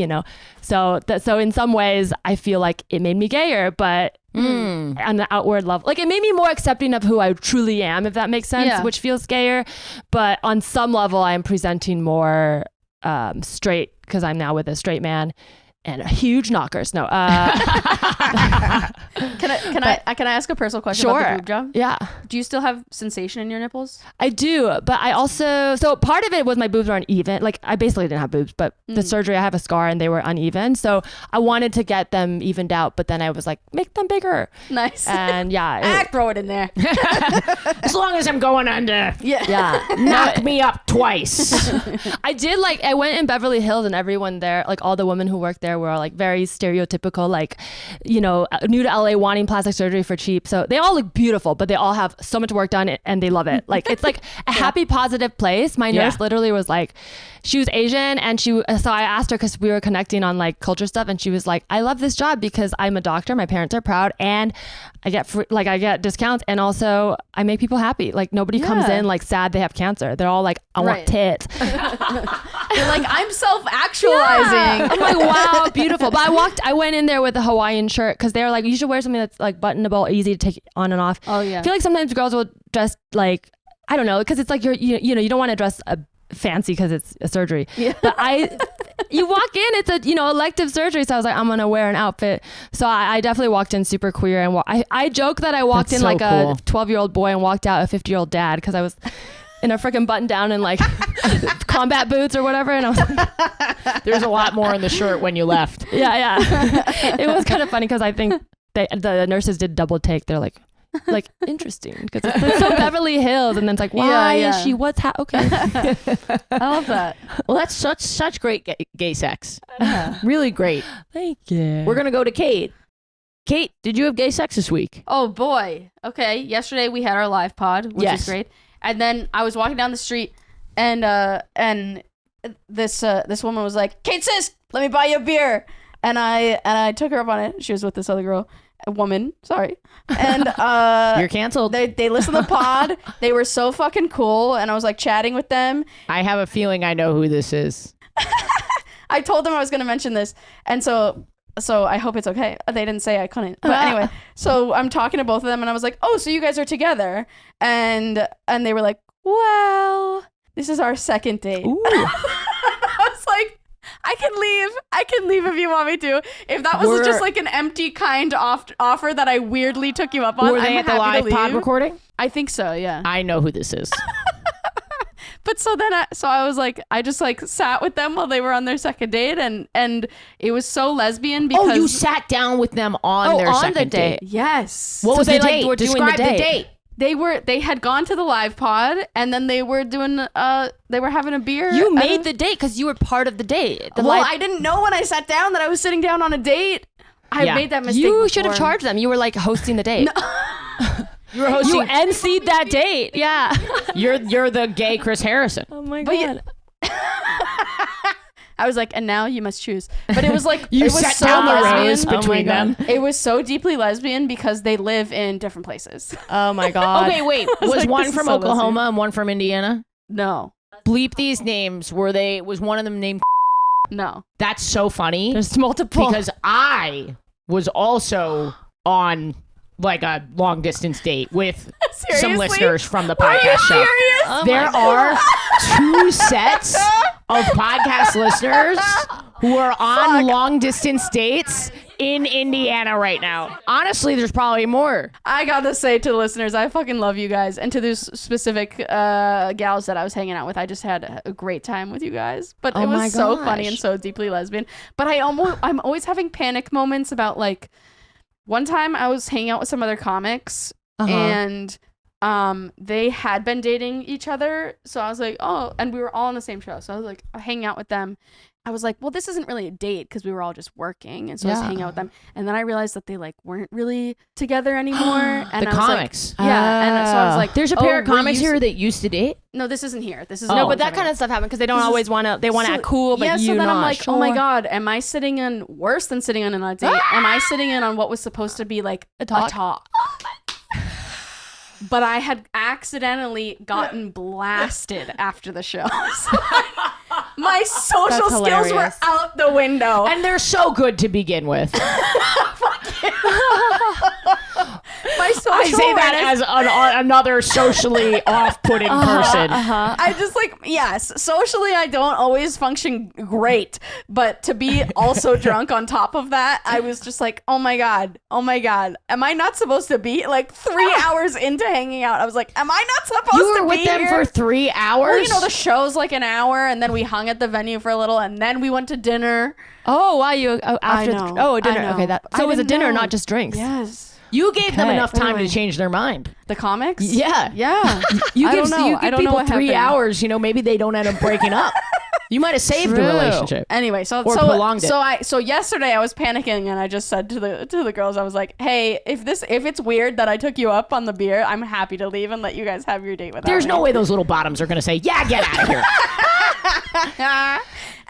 so in some ways I feel like it made me gayer, but on the outward level, like it made me more accepting of who I truly am, if that makes sense, which feels gayer. But on some level I'm presenting more straight because I'm now with a straight man. And huge knockers. No. Can I ask a personal question about the boob job? Yeah. Do you still have sensation in your nipples? I do, but I also, so part of it was my boobs are uneven. Like I basically didn't have boobs, but the surgery, I have a scar and they were uneven. So I wanted to get them evened out, but then I was like, make them bigger. Nice. And yeah. Throw it in there. As long as I'm going under. Yeah. Knock me up twice. I went in Beverly Hills and everyone there, like all the women who worked there were like very stereotypical, like, new to LA wanting plastic surgery for cheap. So they all look beautiful, but they all have so much work done and they love it. Like it's like a happy, positive place. My nurse literally was like, she was Asian and so I asked her because we were connecting on like culture stuff, and she was like, I love this job because I'm a doctor, my parents are proud, and I get discounts, and also I make people happy. Like nobody comes in like sad they have cancer. They're all like, I want tits. They're like, I'm self-actualizing. I'm like, wow, beautiful. But I went in there with a Hawaiian shirt because they're like, you should wear something that's like buttonable, easy to take on and off. Oh yeah. I feel like sometimes girls will dress like, I don't know, because it's like you don't want to dress fancy because it's a surgery. Yeah. But you walk in, it's a elective surgery, so I was like, I'm gonna wear an outfit. So I definitely walked in super queer, and I joke that I walked in like a 12-year-old boy and walked out a 50-year-old dad because I was in a freaking button down and like combat boots or whatever. And I was like, there's a lot more in the shirt when you left. Yeah. It was kind of funny because I think the nurses did double take. They're like interesting because it's so Beverly Hills, and then it's like, why is she? What's okay? I love that. Well, that's such great gay sex. Really great. Thank you. We're gonna go to Kate. Kate, did you have gay sex this week? Oh boy. Okay. Yesterday we had our live pod, which is great. And then I was walking down the street, and this woman was like, "Kate, sis, let me buy you a beer." And I took her up on it. She was with this other girl. A woman, sorry. And you're canceled. They listened to the pod. They were so fucking cool, and I was like chatting with them. I have a feeling I know who this is. I told them I was going to mention this, and so I hope it's okay. They didn't say I couldn't, but anyway. So I'm talking to both of them, and I was like, "Oh, so you guys are together?" And they were like, "Well, this is our second date." I was like, I can leave if you want me to. If that was just like an empty kind offer that I weirdly took you up on, were they at the live pod recording? I think so, yeah. I know who this is. But so then I was like, I just like sat with them while they were on their second date, and it was so lesbian because... Oh, you sat down with them on their second date? Yes. What was the date? Describe the date. They had gone to the live pod, and then they were doing they were having a beer. You made the date because you were part of the date. I didn't know when I sat down that I was sitting down on a date. I made that mistake. You should have charged them. You were like hosting the date. You were hosting. You emceed that date. Yeah. You're the gay Chris Harrison. Oh my God. I was like, and now you must choose. But it was like, you it was sat so down the lesbian rows between them. It was so deeply lesbian because they live in different places. Oh my God. Okay, wait. Was like, one from so Oklahoma lesbian. and one from Indiana? No. Bleep these names. Was one of them named? No. That's so funny. There's multiple. Because I was also on like a long distance date with some listeners from the podcast show. Oh there are 2 sets of podcast listeners who are on long distance dates in Indiana right now. Honestly, there's probably more. I gotta say to the listeners, I fucking love you guys. And to those specific gals that I was hanging out with, I just had a great time with you guys. But it was so funny and so deeply lesbian. But I'm always having panic moments about like, one time I was hanging out with some other comics and they had been dating each other. So I was like, oh, and we were all on the same show. So I was like hanging out with them. I was like, well, this isn't really a date because we were all just working. And so I was hanging out with them. And then I realized that they like weren't really together anymore. And the I was comics. Like, yeah. And so I was like, there's a pair of comics here that used to date? No, this isn't here. This is no, but that kind of stuff happens because they don't always want to. They want to act cool, but so then I'm like, sure. oh my God, am I sitting in worse than sitting in a date? Am I sitting in on what was supposed to be like a talk? But I had accidentally gotten blasted after the show. So my social skills were out the window. And they're so good to begin with. My social I say that as another socially off-putting person. I just like, yes, socially I don't always function great, but to be also drunk on top of that, I was just like, oh my God, am I not supposed to be like 3 hours into hanging out? I was like, am I not supposed to be You were with them for 3 hours? Well, you know, the show's like an hour, and then we hung at the venue for a little, and then we went to dinner. Oh, wow. After dinner. Okay, so it was a dinner, not just drinks. Yes. You gave them enough time to change their mind. The comics? Yeah. You give people what 3 happened. hours, maybe they don't end up breaking up. You might have saved the relationship. Anyway, prolonged it. So yesterday I was panicking, and I just said to the girls, I was like, hey, if it's weird that I took you up on the beer, I'm happy to leave and let you guys have your date without There's me. no way those little bottoms are going to say, yeah, get out of here.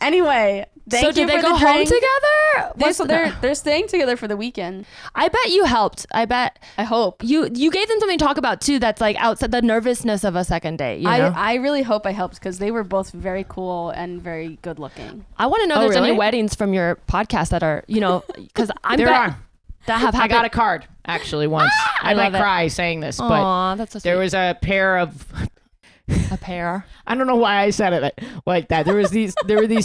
Anyway, thank you did they for go the home drink. together? They're staying together for the weekend. I bet you helped. I hope you gave them something to talk about too. That's like outside the nervousness of a second date. You know? I really hope I helped because they were both very cool and very good looking. I want to know if there's any weddings from your podcast that are because there are. That have happened. I got a card actually once. I might cry saying this, but that's so sweet. there was a pair of. A pair. I don't know why I said it like that. There were these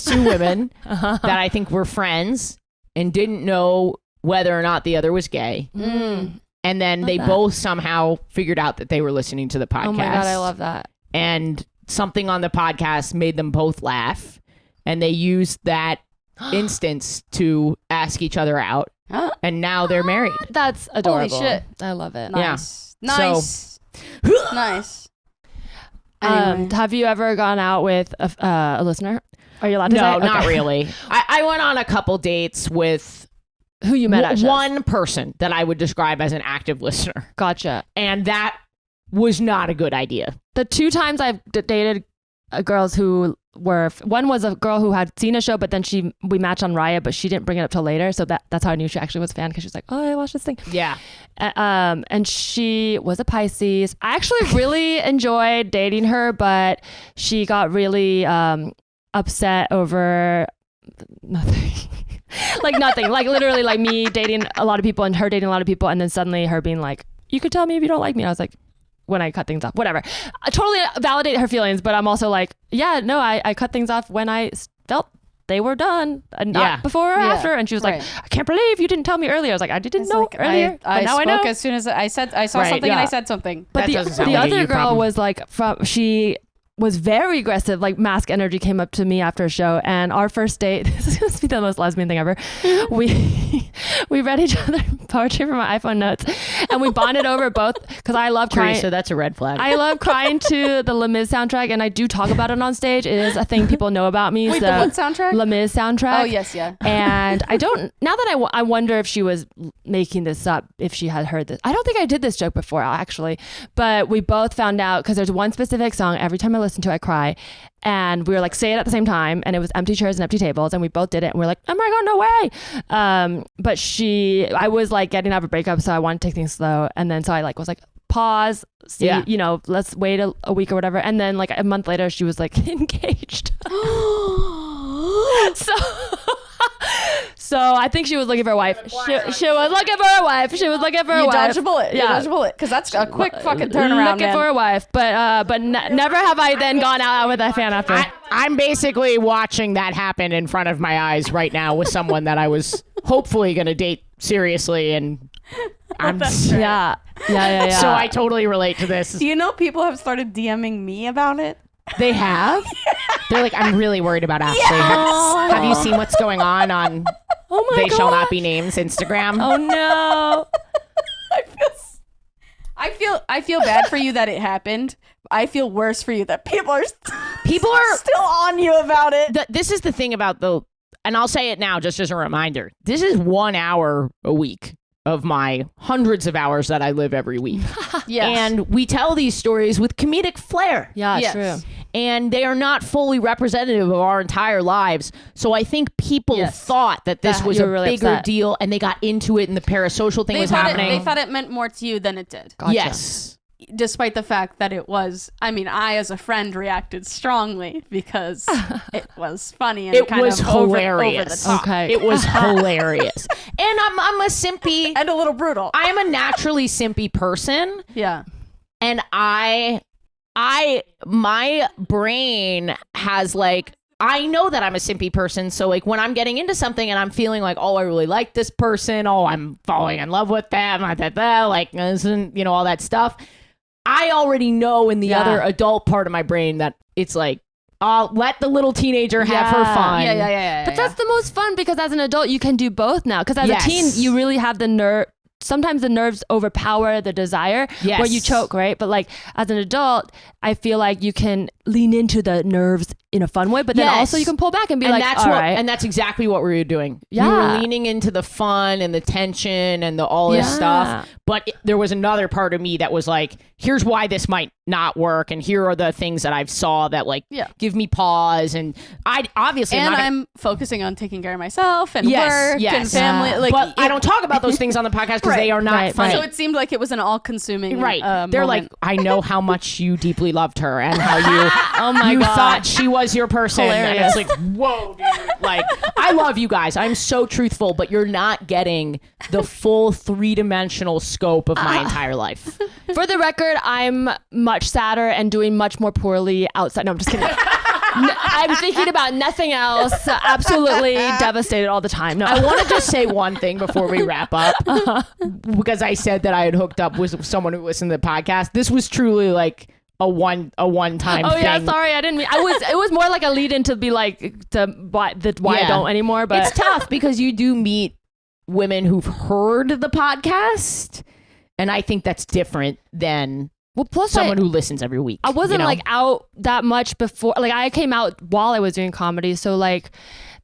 2 women that I think were friends and didn't know whether or not the other was gay. Mm. And then they both somehow figured out that they were listening to the podcast. Oh my God, I love that. and something on the podcast made them both laugh, and they used that instance to ask each other out, and now they're married. That's adorable. Holy shit. I love it. Nice. Yeah. Nice. Nice. Anyway. Have you ever gone out with a listener? Are you allowed to say? No, not really. I went on a couple dates with who you met at shows. One person that I would describe as an active listener. Gotcha. And that was not a good idea. The 2 times I've dated girls who were, one was a girl who had seen a show, but then we matched on Riot, but she didn't bring it up till later. So that's how I knew she actually was a fan, because she was like, oh, I watched this thing. Yeah. And she was a Pisces. I actually really enjoyed dating her, but she got really upset over nothing. Nothing. Like literally like me dating a lot of people and her dating a lot of people, and then suddenly her being like, you could tell me if you don't like me. I was like, when I cut things off, whatever. I totally validate her feelings, but I'm also like, yeah, no, I cut things off when I felt they were done, and not before or after. And she was like, I can't believe you didn't tell me earlier. I was like, I didn't know earlier. I now spoke I know. as soon as I said I saw something and I said something. But the other girl was like, she was very aggressive, like mask energy came up to me after a show, and our first date, this is going to be the most lesbian thing ever, we read each other poetry from my iPhone notes, and we bonded over both, because I love crying. Teresa, that's a red flag. I love crying to the Les Mis soundtrack, and I do talk about it on stage. It is a thing people know about me. Wait, the what soundtrack? Les Mis soundtrack. Oh, yes, yeah. And I don't, now that I wonder if she was making this up, if she had heard this. I don't think I did this joke before, actually, but we both found out, because there's one specific song, every time I listen to it, I cry, and we were like, say it at the same time, and it was Empty Chairs and Empty Tables, and we both did it, and we are like, oh my god, no way. But I was like getting out of a breakup, so I wanted to take things slow, and then so I like was like, pause, see, let's wait a week or whatever, and then like a month later she was like engaged. So I think she was looking for a wife. She was looking for a wife. She was looking for a wife. You dodged a bullet. Yeah. You dodged a bullet. Because that's a quick fucking turnaround, Looking for a wife. But never have I then gone out with a fan after. I'm basically watching that happen in front of my eyes right now with someone that I was hopefully going to date seriously, and I'm yeah. So I totally relate to this. Do you know people have started DMing me about it? They have? They're like, I'm really worried about Ashley. Yes. Have you seen what's going on They God. Shall Not Be Names Instagram? Oh no. I feel bad for you that it happened. I feel worse for you that people are still on you about it. This is the thing about and I'll say it now just as a reminder. This is 1 hour a week of my hundreds of hours that I live every week. Yes. And we tell these stories with comedic flair. Yeah, yes. True. And they are not fully representative of our entire lives. So I think people thought that this was a really bigger upset. deal, and they got into it, and the parasocial thing was happening. They thought it meant more to you than it did. Gotcha. Yes. Despite the fact that it was, I as a friend reacted strongly because it was funny and It kind was of hilarious. over the top. Okay. It was hilarious. And I'm a simpy. And a little brutal. I am a naturally simpy person. Yeah. And my brain has like, I know that I'm a simpy person. So like when I'm getting into something and I'm feeling like, oh, I really like this person. Oh, I'm falling in love with them. Like, all that stuff. I already know in the other adult part of my brain that it's like, I'll let the little teenager have her fun. Yeah. But that's the most fun, because as an adult, you can do both now. Because as a teen, you really have the nerve. Sometimes the nerves overpower the desire where you choke, right? But like as an adult, I feel like you can lean into the nerves in a fun way, but then also you can pull back and be like, all right. And that's exactly what we were doing. Yeah. We were leaning into the fun and the tension and all this stuff. But there was another part of me that was like, here's why this might not work, and here are the things that I've saw that like give me pause. And I'm focusing on taking care of myself and work and family. Like, but I don't talk about those things on the podcast because they are not funny. So it seemed like it was an all-consuming They're like, I know how much you deeply loved her and how you God. thought she was your person. Hilarious. And it's like, whoa, dude. Like, I love you guys. I'm so truthful, but you're not getting the full 3-dimensional scope of my entire life. For the record, I'm much sadder and doing much more poorly outside. No, I'm just kidding. I'm thinking about nothing else. Absolutely devastated all the time. No, I want to just say one thing before we wrap up, because I said that I had hooked up with someone who listened to the podcast. This was truly like a one time Oh thing. yeah, sorry, I didn't mean. It was more like a lead in to be like to why I don't anymore. But it's tough because you do meet women who've heard the podcast, and I think that's different than plus someone who listens every week. I wasn't like out that much before. Like I came out while I was doing comedy, so like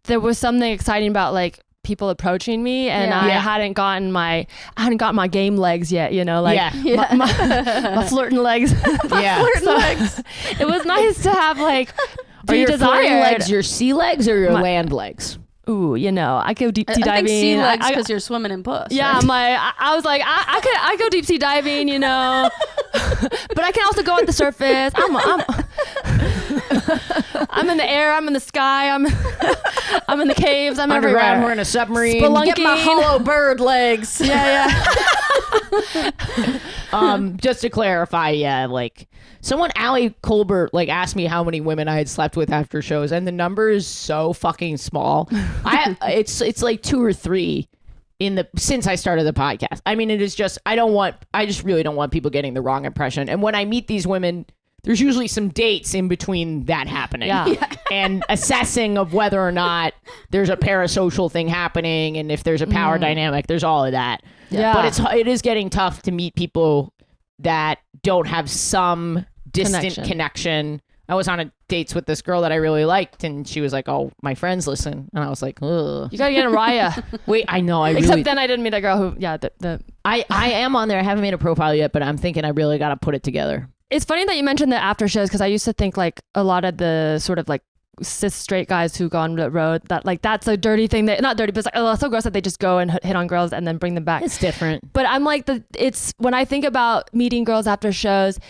there was something exciting about like people approaching me, and I hadn't gotten my game legs yet, my flirting legs. Flirting legs. It was nice to have like are your flirting legs your sea legs or your land legs? Ooh, I go deep sea diving. I think sea legs because you're swimming in puss. Yeah, right? I was like, I go deep sea diving, but I can also go at the surface. I'm in the air. I'm in the sky. I'm in the caves. I'm underground. everywhere. We're in a submarine. Spelunking. Get my hollow bird legs. Yeah. Just to clarify, like someone, Allie Colbert, like asked me how many women I had slept with after shows, and the number is so fucking small. It's like 2 or 3 since I started the podcast. I mean, it is just I just really don't want people getting the wrong impression. And when I meet these women, there's usually some dates in between that happening. And assessing of whether or not there's a parasocial thing happening, and if there's a power dynamic, there's all of that. But it is getting tough to meet people that don't have some distant connection. I was on dates with this girl that I really liked, and she was like, "Oh, my friends listen," and I was like, "Ugh." You gotta get a Raya. Wait, I know. Except then I didn't meet a girl who, I am on there. I haven't made a profile yet, but I'm thinking I really got to put it together. It's funny that you mentioned the after shows, because I used to think like a lot of the sort of like cis straight guys who go on the road, that like that's a dirty thing, that not dirty, but it's like so gross that they just go and hit on girls and then bring them back. It's different. But I'm like it's when I think about meeting girls after shows,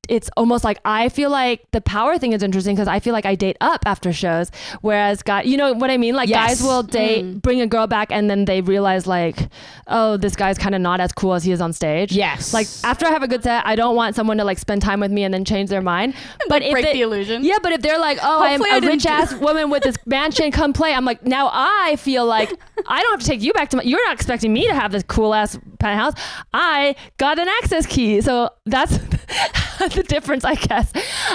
it's almost like I feel like the power thing is interesting because I feel like I date up after shows, whereas guys, you know what I mean? Like guys will date, bring a girl back, and then they realize like, oh, this guy's kind of not as cool as he is on stage. Yes. Like after I have a good set, I don't want someone to like spend time with me and then change their mind. But break the illusion. Yeah, but if they're like, oh, hopefully I'm a rich ass woman with this mansion, come play. I'm like, now I feel like I don't have to take you back to you're not expecting me to have this cool ass penthouse. I got an access key. So that's the difference, I guess.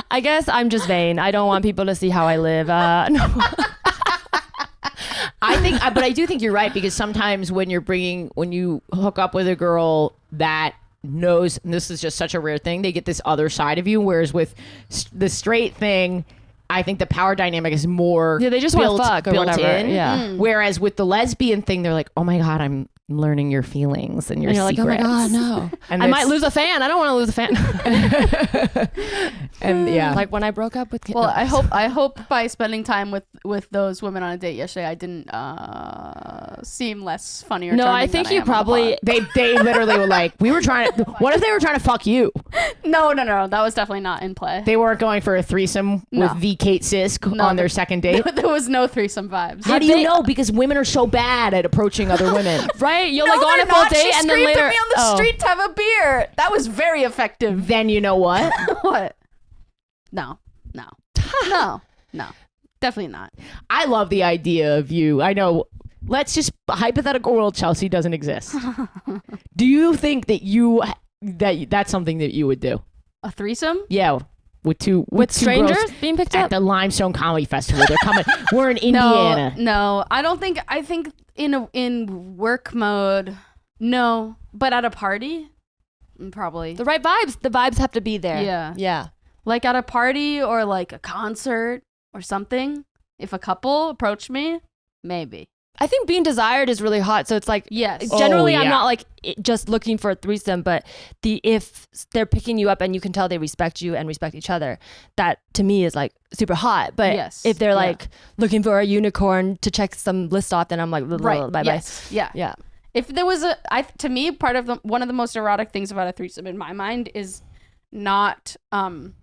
I guess I'm just vain. I don't want people to see how I live. No. But I do think you're right, because sometimes when you hook up with a girl that knows, and this is just such a rare thing, they get this other side of you, whereas with the straight thing, I think the power dynamic is more they just want to fuck or built whatever. in. Yeah. Whereas with the lesbian thing, they're like, oh my God, I'm learning your feelings and your secrets. Like, oh my God, no. And I might lose a fan. I don't want to lose a fan. And like when I broke up with Well, I hope by spending time with those women on a date yesterday, I didn't seem less funny or charming. I think you probably they literally were like, we were trying to, what if they were trying to fuck you? No, that was definitely not in play. They weren't going for a threesome with the Kate Sisk on their second date. There was no threesome vibes. How do you know? Because women are so bad at approaching other women. Right? You'll like go on a full date and then later. She screamed at me on the street to have a beer. That was very effective. Then you know what? What? No. Definitely not. I love the idea of you. I know. Let's just hypothetical world Chelsea doesn't exist. Do you think that that's something that you would do? A threesome? Yeah. With two strangers girls being picked at up the Limestone Comedy Festival. They're coming. We're in Indiana. No, I don't think. I think in work mode, no, but at a party, probably. The right vibes. The vibes have to be there. Yeah. Like at a party or like a concert or something. If a couple approached me, maybe. I think being desired is really hot. So it's like, yes. Generally, I'm not like just looking for a threesome, but if they're picking you up and you can tell they respect you and respect each other, that to me is like super hot. But if they're like looking for a unicorn to check some list off, then I'm like, bye bye. Yes. Yeah. If there was to me, one of the most erotic things about a threesome in my mind is not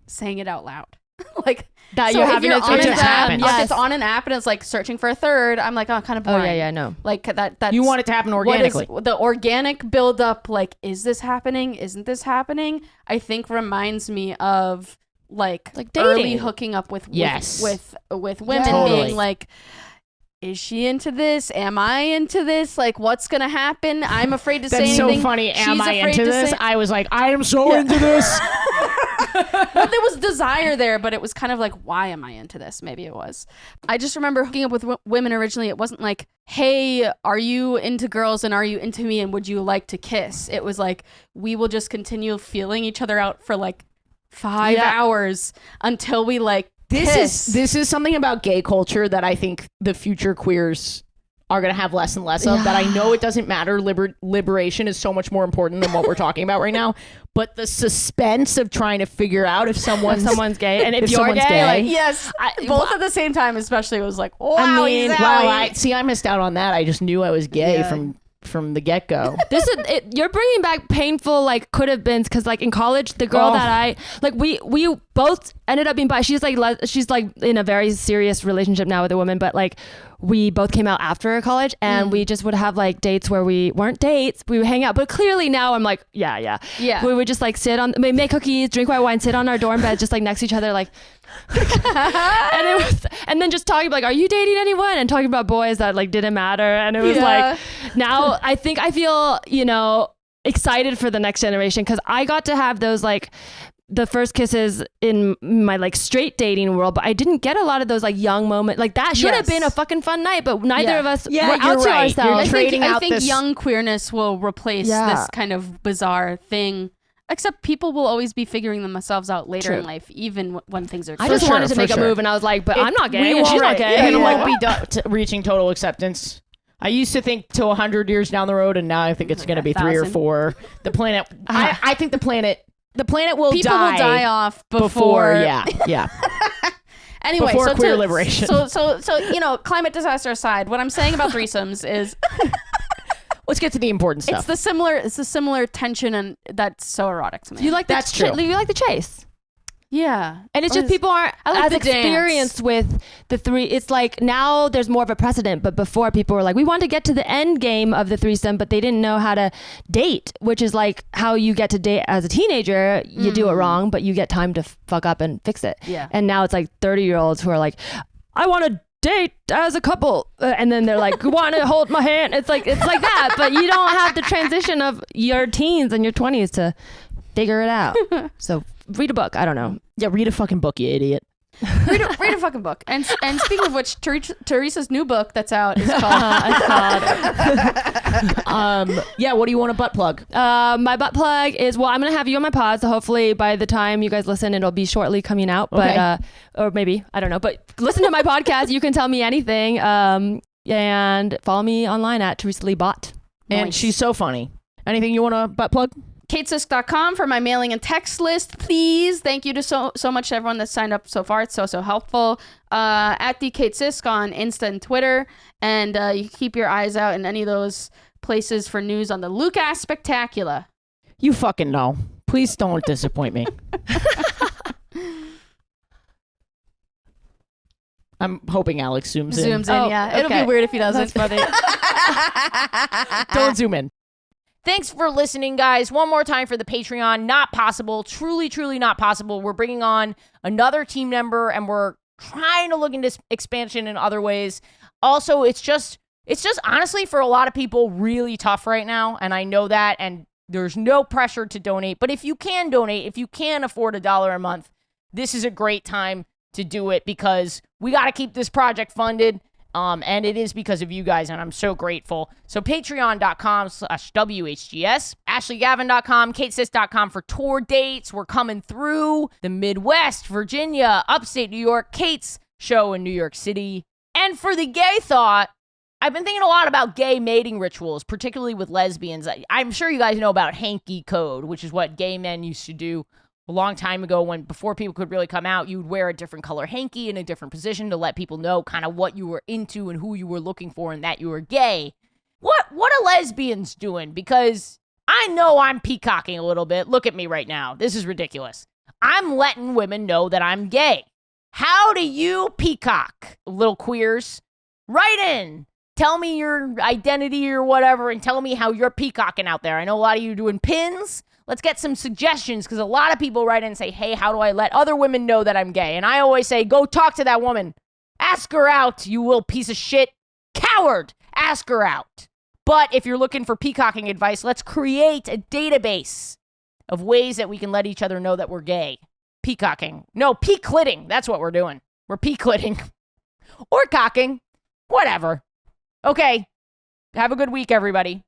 saying it out loud. Like that, so you're having it just happen. If it's on an app and it's like searching for a third, I'm like, oh, kind of boring. Oh yeah, I know. Like that. You want it to happen organically. The organic build up, like, is this happening? Isn't this happening? I think reminds me of like dating. Early hooking up with women, being like, is she into this? Am I into this? Like, what's gonna happen? I'm afraid to say anything. That's so funny. Am I into this? I was like, I am so into this. Well, there was desire there, but it was kind of like, why am I into this? Maybe it was. I just remember hooking up with women originally. It wasn't like, hey, are you into girls and are you into me and would you like to kiss? It was like, we will just continue feeling each other out for like 5 hours until we like kiss. This is something about gay culture that I think the future queers are going to have less and less of, that I know it doesn't matter. Liberation is so much more important than what we're talking about right now. But the suspense of trying to figure out if someone's gay, and if you're gay, like, yes, both at the same time, especially, it was like, wow, I missed out on that. I just knew I was gay from the get-go. You're bringing back painful like could have beens, because like in college the girl that I like we both ended up being bi. She's like in a very serious relationship now with a woman, but like we both came out after college, and we just would have like dates where we weren't dates, we would hang out, but clearly now I'm like yeah we would just like sit on, make cookies, drink white wine, sit on our dorm beds just like next to each other, like and then just talking like, are you dating anyone, and talking about boys that like didn't matter. And it was like, now I think I feel, you know, excited for the next generation, because I got to have those like the first kisses in my like straight dating world, but I didn't get a lot of those like young moments. Like that should have been a fucking fun night, but neither of us were out to ourselves. I think young queerness will replace this kind of bizarre thing. Except people will always be figuring themselves out later in life, even when things are. I just wanted to make a move, and I was like, "But I'm not gay, and she's not gay." And it won't be reaching total acceptance. I used to think to 100 years down the road, and now I think it's going to be 3 or 4. The planet. I think the planet will people die. Will die off before. Yeah. Anyway, before queer liberation. So you know, climate disaster aside, what I'm saying about threesomes is. Let's get to the important stuff. It's the similar tension, and that's so erotic to me. You like that's true. You like the chase. Yeah. And it's just people aren't as experienced with the three. It's like now there's more of a precedent, but before people were like, we want to get to the end game of the threesome, but they didn't know how to date, which is like how you get to date as a teenager. You do it wrong, but you get time to fuck up and fix it. Yeah. And now it's like 30-year-olds who are like, I want to date as a couple, and then they're like, you want to hold my hand? It's like that, but you don't have the transition of your teens and your 20s to figure it out. So read a book. I don't know. Yeah, read a fucking book, you idiot. Read a fucking book. And speaking of which, Teresa's new book that's out is called. What do you want to butt plug? My butt plug is, well, I'm gonna have you on my pod, so hopefully by the time you guys listen, it'll be shortly coming out. But or maybe I don't know. But listen to my podcast. You can tell me anything. And follow me online at Teresa Lee Bot. And she's so funny. Anything you want to butt plug? katesisk.com for my mailing and text list, please. Thank you to so much to everyone that's signed up so far. It's so helpful. At the Kate Sisk on Insta and Twitter, and you keep your eyes out in any of those places for news on the Lucas Spectacular. You fucking know. Please don't disappoint me. I'm hoping Alex zooms in. Yeah. It'll be weird if he doesn't. That's funny. Don't zoom in. Thanks for listening, guys. One more time for the Patreon. Not possible. Truly, truly not possible. We're bringing on another team member, and we're trying to look into expansion in other ways. Also, it's just honestly for a lot of people really tough right now, and I know that, and there's no pressure to donate. But if you can donate, if you can afford $1 a month, this is a great time to do it, because we got to keep this project funded. And it is because of you guys, and I'm so grateful. So patreon.com/WHGS, AshleyGavin.com, KateSis.com for tour dates. We're coming through the Midwest, Virginia, upstate New York, Kate's show in New York City. And for the gay thought, I've been thinking a lot about gay mating rituals, particularly with lesbians. I'm sure you guys know about hanky code, which is what gay men used to do a long time ago, when before people could really come out. You would wear a different color hanky in a different position to let people know kind of what you were into and who you were looking for and that you were gay. What are lesbians doing? Because I know I'm peacocking a little bit. Look at me right now. This is ridiculous. I'm letting women know that I'm gay. How do you peacock, little queers? Write in. Tell me your identity or whatever, and tell me how you're peacocking out there. I know a lot of you are doing pins. Let's get some suggestions, because a lot of people write in and say, hey, how do I let other women know that I'm gay? And I always say, go talk to that woman. Ask her out, you little piece of shit. Coward. Ask her out. But if you're looking for peacocking advice, let's create a database of ways that we can let each other know that we're gay. Peacocking. No, peaclitting. That's what we're doing. We're peaclitting. Or cocking. Whatever. Okay. Have a good week, everybody.